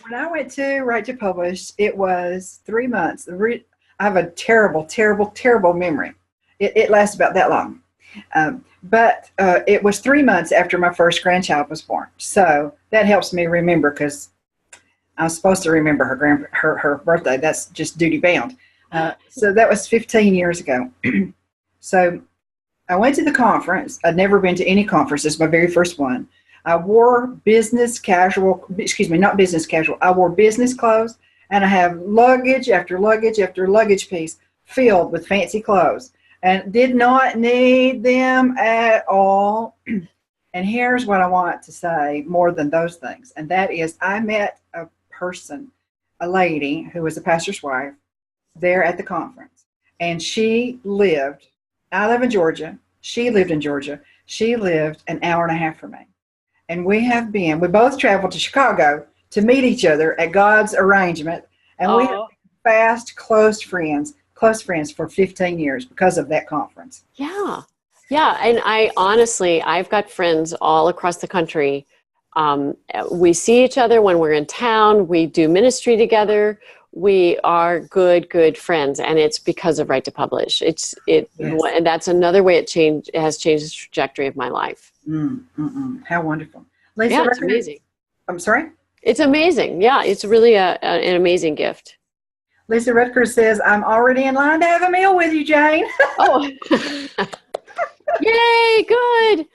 When I went to Write to Publish, it was 3 months. I have a terrible, terrible, terrible memory. It lasts about that long. But it was 3 months after my first grandchild was born. So that helps me remember, because I'm supposed to remember her birthday. That's just duty bound. So that was 15 years ago. So I went to the conference. I'd never been to any conference. This is my very first one. I wore business casual, not business casual. I wore business clothes, and I have luggage after luggage after luggage piece filled with fancy clothes, and did not need them at all. And here's what I want to say more than those things. And that is, I met a person, a lady who was a pastor's wife there at the conference. And I live in Georgia. She lived in Georgia. She lived an hour and a half from me. And we both traveled to Chicago to meet each other at God's arrangement. And we have been fast, close friends for 15 years because of that conference. Yeah. Yeah. And I've got friends all across the country. We see each other when we're in town. We do ministry together. We are good friends, and it's because of Write to Publish. Yes. And that's another way it has changed the trajectory of my life. How wonderful, Lisa. Yeah, it's amazing. I'm sorry. It's amazing. Yeah, it's really an amazing gift. Lisa Rutgers says, "I'm already in line to have a meal with you, Jane." Oh, yay! Good.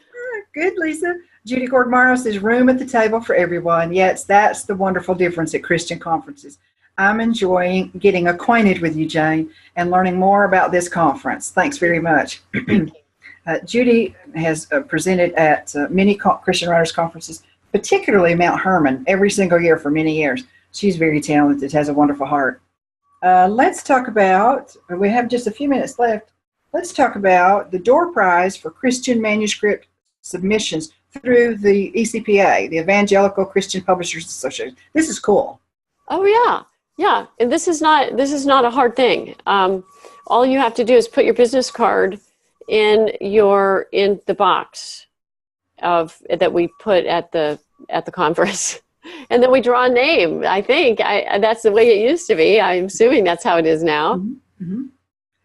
Good, Lisa. Judy Gordmaro says, "Room at the table for everyone." Yes, that's the wonderful difference at Christian conferences. I'm enjoying getting acquainted with you, Jane, and learning more about this conference. Thanks very much. Judy has presented at many Christian Writers Conferences, particularly Mount Hermon, every single year for many years. She's very talented, has a wonderful heart. Let's talk about, we have just a few minutes left, let's talk about the door prize for Christian manuscript submissions through the ECPA, the Evangelical Christian Publishers Association. This is cool. Oh, yeah. Yeah, and this is not a hard thing. All you have to do is put your business card in the box that we put at the conference, and then we draw a name. I think that's the way it used to be. I'm assuming that's how it is now. Mm-hmm. Mm-hmm.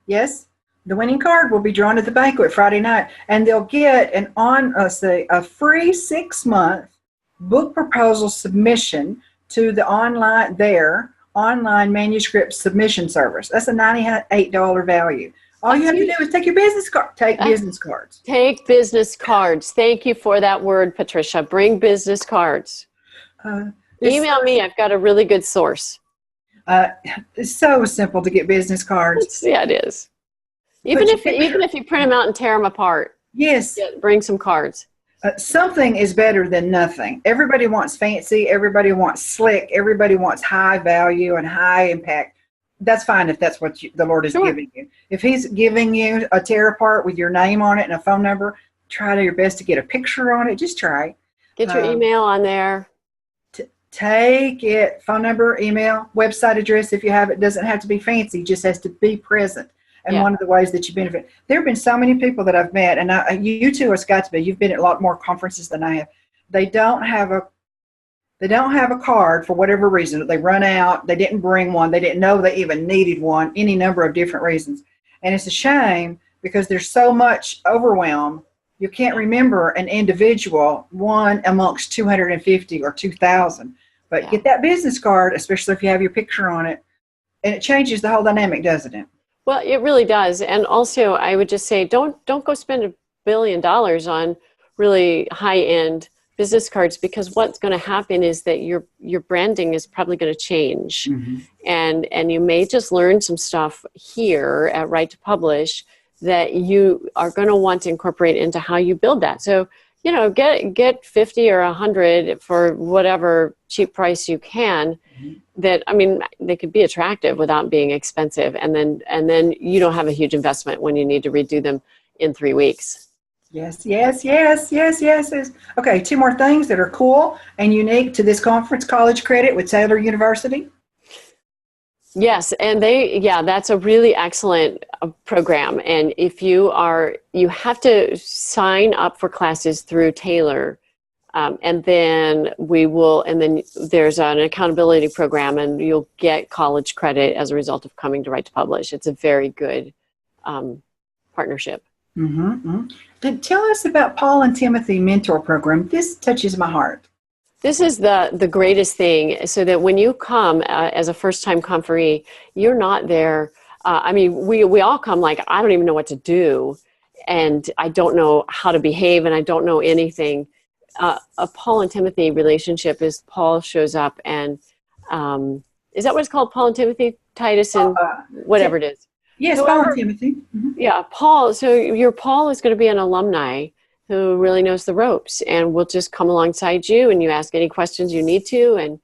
Yes, the winning card will be drawn at the banquet Friday night, and they'll get a free 6-month book proposal submission to the online manuscript submission service. That's a $98 value. All you have to do is take your business card. Business cards. Take business cards. Thank you for that word, Patricia. Bring business cards. Email me. I've got a really good source. It's so simple to get business cards. It is. Even if you print them out and tear them apart. Yes. Bring some cards. Something is better than nothing. Everybody wants fancy. Everybody wants slick. Everybody wants high value and high impact. That's fine if that's what the Lord is giving you. If He's giving you a tear apart with your name on it and a phone number, try your best to get a picture on it. Just try. Get your email on there. Take it. Phone number, email, website address if you have it. Doesn't have to be fancy, just has to be present. And one of the ways that you benefit. There have been so many people that I've met, and you too have got to be. You've been at a lot more conferences than I have. They don't have a card for whatever reason. They run out. They didn't bring one. They didn't know they even needed one. Any number of different reasons. And it's a shame because there's so much overwhelm. You can't remember an individual, one amongst 250 or 2,000. But get that business card, especially if you have your picture on it, and it changes the whole dynamic, doesn't it? Well, it really does. And also, I would just say, don't go spend $1 billion on really high-end business cards, because what's going to happen is that your branding is probably going to change, and you may just learn some stuff here at Right to Publish that you are going to want to incorporate into how you build that. So, get 50 or 100 for whatever cheap price you can. That, I mean, they could be attractive without being expensive, and then you don't have a huge investment when you need to redo them in 3 weeks. Yes. Okay, 2 more things that are cool and unique to this conference: college credit with Taylor University. Yes, and that's a really excellent program. And if you have to sign up for classes through Taylor, and then there's an accountability program, and you'll get college credit as a result of coming to Right to Publish. It's a very good partnership. Then tell us about Paul and Timothy Mentor Program. This touches my heart. This is the greatest thing, so that when you come as a first-time conferee, you're not there. We all come like, I don't even know what to do, and I don't know how to behave, and I don't know anything. A Paul and Timothy relationship is Paul shows up, and is that what it's called? Paul and Timothy, Titus, and whatever it is. Yes, Paul and Timothy. Yeah, Paul. So your Paul is going to be an alumni who really knows the ropes, and will just come alongside you, and you ask any questions you need to, and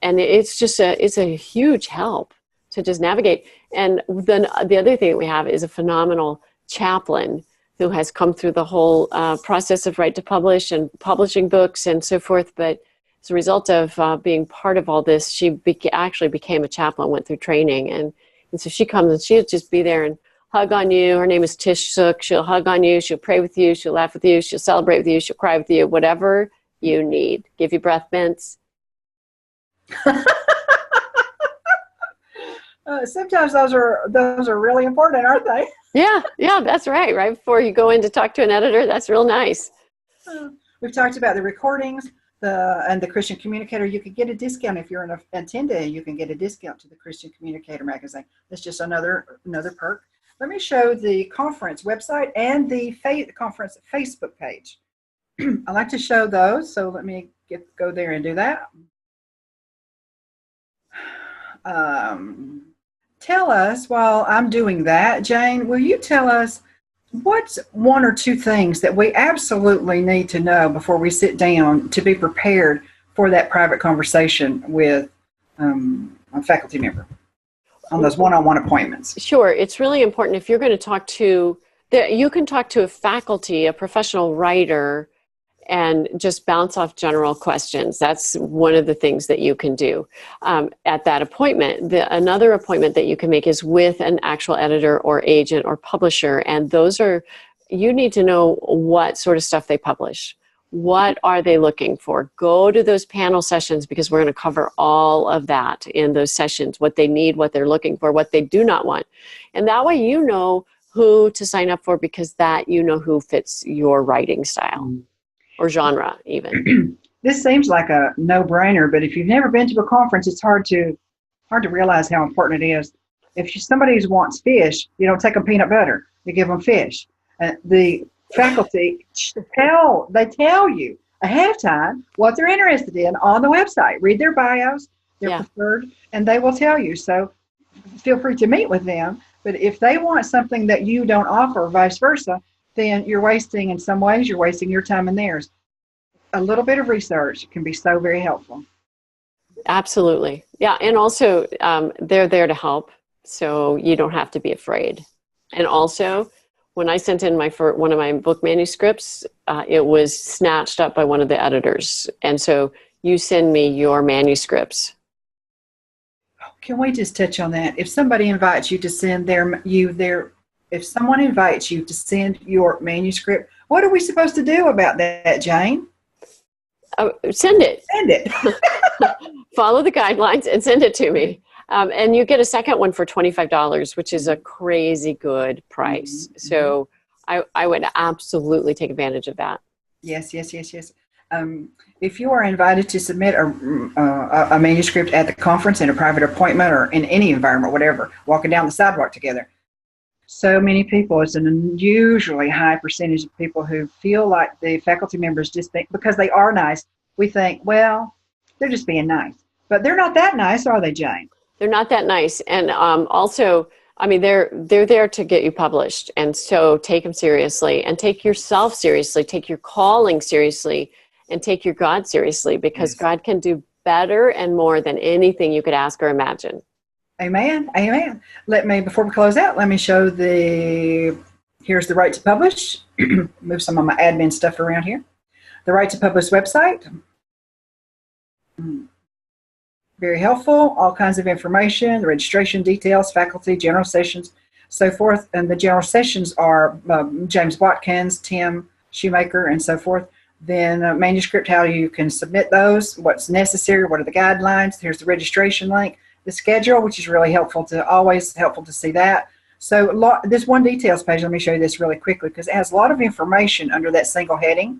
it's a huge help to just navigate. And then the other thing that we have is a phenomenal chaplain who has come through the whole process of Right to Publish and publishing books and so forth. But as a result of being part of all this, she actually became a chaplain, went through training, and so she comes and she'll just be there and hug on you. Her name is Tish Sook. She'll hug on you. She'll pray with you. She'll laugh with you. She'll celebrate with you. She'll cry with you. Whatever you need. Give you breath mints. Sometimes those are really important, aren't they? Yeah, that's right. Right before you go in to talk to an editor, that's real nice. We've talked about the recordings, and the Christian Communicator. You could get a discount if you're an attendee. You can get a discount to the Christian Communicator magazine. That's just another perk. Let me show the conference website and the conference Facebook page. I like to show those, so let me go there and do that. Tell us, while I'm doing that, Jane, will you tell us what's 1 or 2 things that we absolutely need to know before we sit down to be prepared for that private conversation with a faculty member on those one-on-one appointments? Sure. It's really important if you're going to you can talk to a faculty, a professional writer, and just bounce off general questions. That's one of the things that you can do at that appointment. Another appointment that you can make is with an actual editor or agent or publisher, and you need to know what sort of stuff they publish. What are they looking for? Go to those panel sessions, because we're going to cover all of that in those sessions, what they need, what they're looking for, what they do not want. And that way you know who to sign up for, because who fits your writing style. Or genre, even. This seems like a no-brainer, but if you've never been to a conference, it's hard to realize how important it is. If somebody wants fish, you don't take them peanut butter. You give them fish. The faculty tell you ahead of time what they're interested in on the website. Read their bios, their preferred, and they will tell you. So feel free to meet with them. But if they want something that you don't offer, vice versa, then you're wasting your time and theirs. A little bit of research can be so very helpful. Absolutely. Yeah. And also, they're there to help, so you don't have to be afraid. And also, When I sent in one of my book manuscripts, it was snatched up by one of the editors. And so you send me your manuscripts. Can we just touch on that? If somebody invites you to send if someone invites you to send your manuscript, what are we supposed to do about that, Jane? Send it. Send it. Follow the guidelines and send it to me. And you get a second one for $25, which is a crazy good price. Mm-hmm. So I would absolutely take advantage of that. Yes. If you are invited to submit a manuscript at the conference, in a private appointment, or in any environment, whatever, walking down the sidewalk together, so many people, it's an unusually high percentage of people who feel like the faculty members just think, because they are nice, we think, well, they're just being nice. But they're not that nice, are they, Jane? They're not that nice. And also, I mean, they're there to get you published. And so take them seriously, and take yourself seriously, take your calling seriously, and take your God seriously, because yes, God can do better and more than anything you could ask or imagine. Amen. Before we close out, let me show here's the Right to Publish. Move some of my admin stuff around here. The Right to Publish website. Very helpful. All kinds of information, the registration details, faculty, general sessions, so forth. And the general sessions are James Watkins, Tim Shoemaker, and so forth. Then manuscript, how you can submit those, what's necessary, what are the guidelines. Here's the registration link. The schedule, which is really always helpful to see that. So this one details page, let me show you this really quickly, because it has a lot of information under that single heading.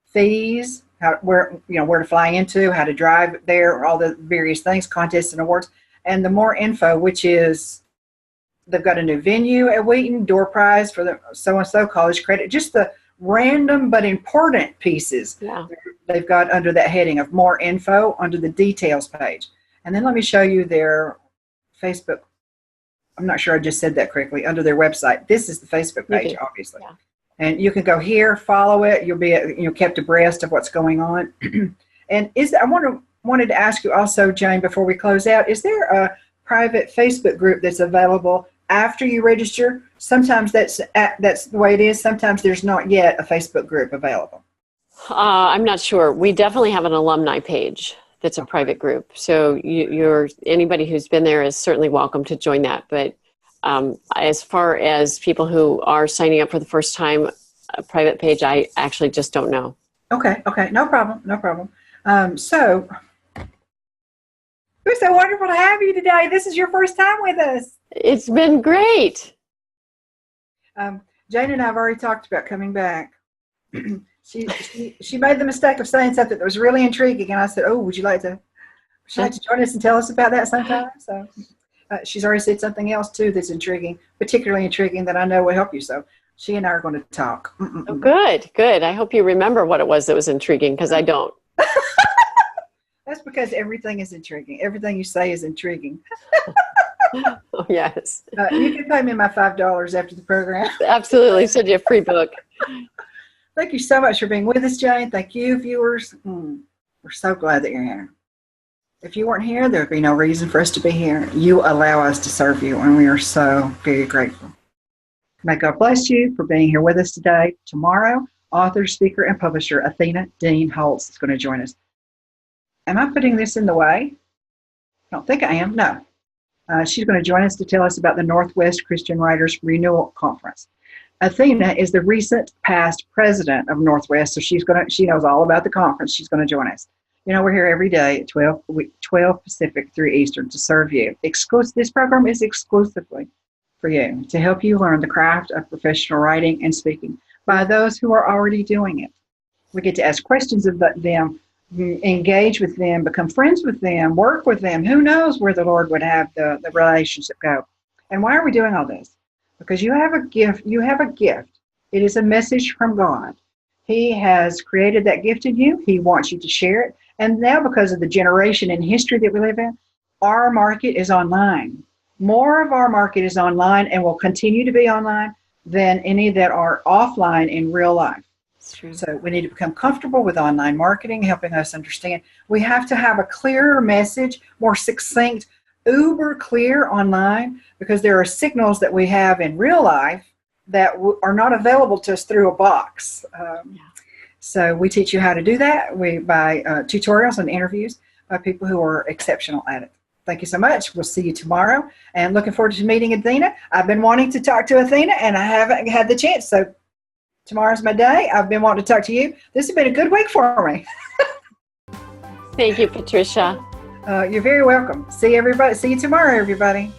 Fees, where to fly into, how to drive there, all the various things, contests and awards. And the more info, which is, they've got a new venue at Wheaton, door prize for the so-and-so, college credit, just the random but important pieces. Yeah. They've got under that heading of more info under the details page. And then let me show you their Facebook. I'm not sure I just said that correctly. Under their website. This is the Facebook page, obviously. Yeah. And you can go here, follow it. You'll be kept abreast of what's going on. And I wanted to ask you also, Jane, before we close out, is there a private Facebook group that's available after you register? Sometimes that's the way it is. Sometimes there's not yet a Facebook group available. I'm not sure. We definitely have an alumni page that's a private group. So anybody who's been there is certainly welcome to join that. But as far as people who are signing up for the first time, a private page, I actually just don't know. Okay. No problem. So it was so wonderful to have you today. This is your first time with us. It's been great. Jane and I have already talked about coming back. She made the mistake of saying something that was really intriguing, and I said, "Oh, would you like to join us and tell us about that sometime?" So she's already said something else too that's intriguing, particularly intriguing, that I know will help you. So she and I are going to talk. Oh, good. I hope you remember what it was that was intriguing, because I don't. That's because everything is intriguing. Everything you say is intriguing. Oh, yes. You can pay me my $5 after the program. Absolutely. Send you a free book. Thank you so much for being with us, Jane. Thank you, viewers. We're so glad that you're here. If you weren't here, there would be no reason for us to be here. You allow us to serve you, and we are so very grateful. May God bless you for being here with us today. Tomorrow, author, speaker, and publisher Athena Dean Holtz is going to join us. Am I putting this in the way? I don't think I am. No. She's going to join us to tell us about the Northwest Christian Writers Renewal Conference. Athena is the recent past president of Northwest, so she knows all about the conference. She's going to join us. We're here every day at 12 Pacific, 3 Eastern to serve you. This program is exclusively for you, to help you learn the craft of professional writing and speaking by those who are already doing it. We get to ask questions of them, engage with them, become friends with them, work with them. Who knows where the Lord would have the relationship go. And why are we doing all this? Because you have a gift. You have a gift. It is a message from God. He has created that gift in you. He wants you to share it. And now, because of the generation and history that we live in, our market is online. More of our market is online and will continue to be online than any that are offline in real life. That's true. So we need to become comfortable with online marketing, helping us understand. We have to have a clearer message, more succinct, uber clear online, because there are signals that we have in real life that are not available to us through a box. So we teach you how to do that by tutorials and interviews by people who are exceptional at it. Thank you so much. We'll see you tomorrow, and looking forward to meeting Athena. I've been wanting to talk to Athena, and I haven't had the chance, so tomorrow's my day. I've been wanting to talk to you. This has been a good week for me. Thank you, Patricia. You're very welcome. See everybody. See you tomorrow, everybody.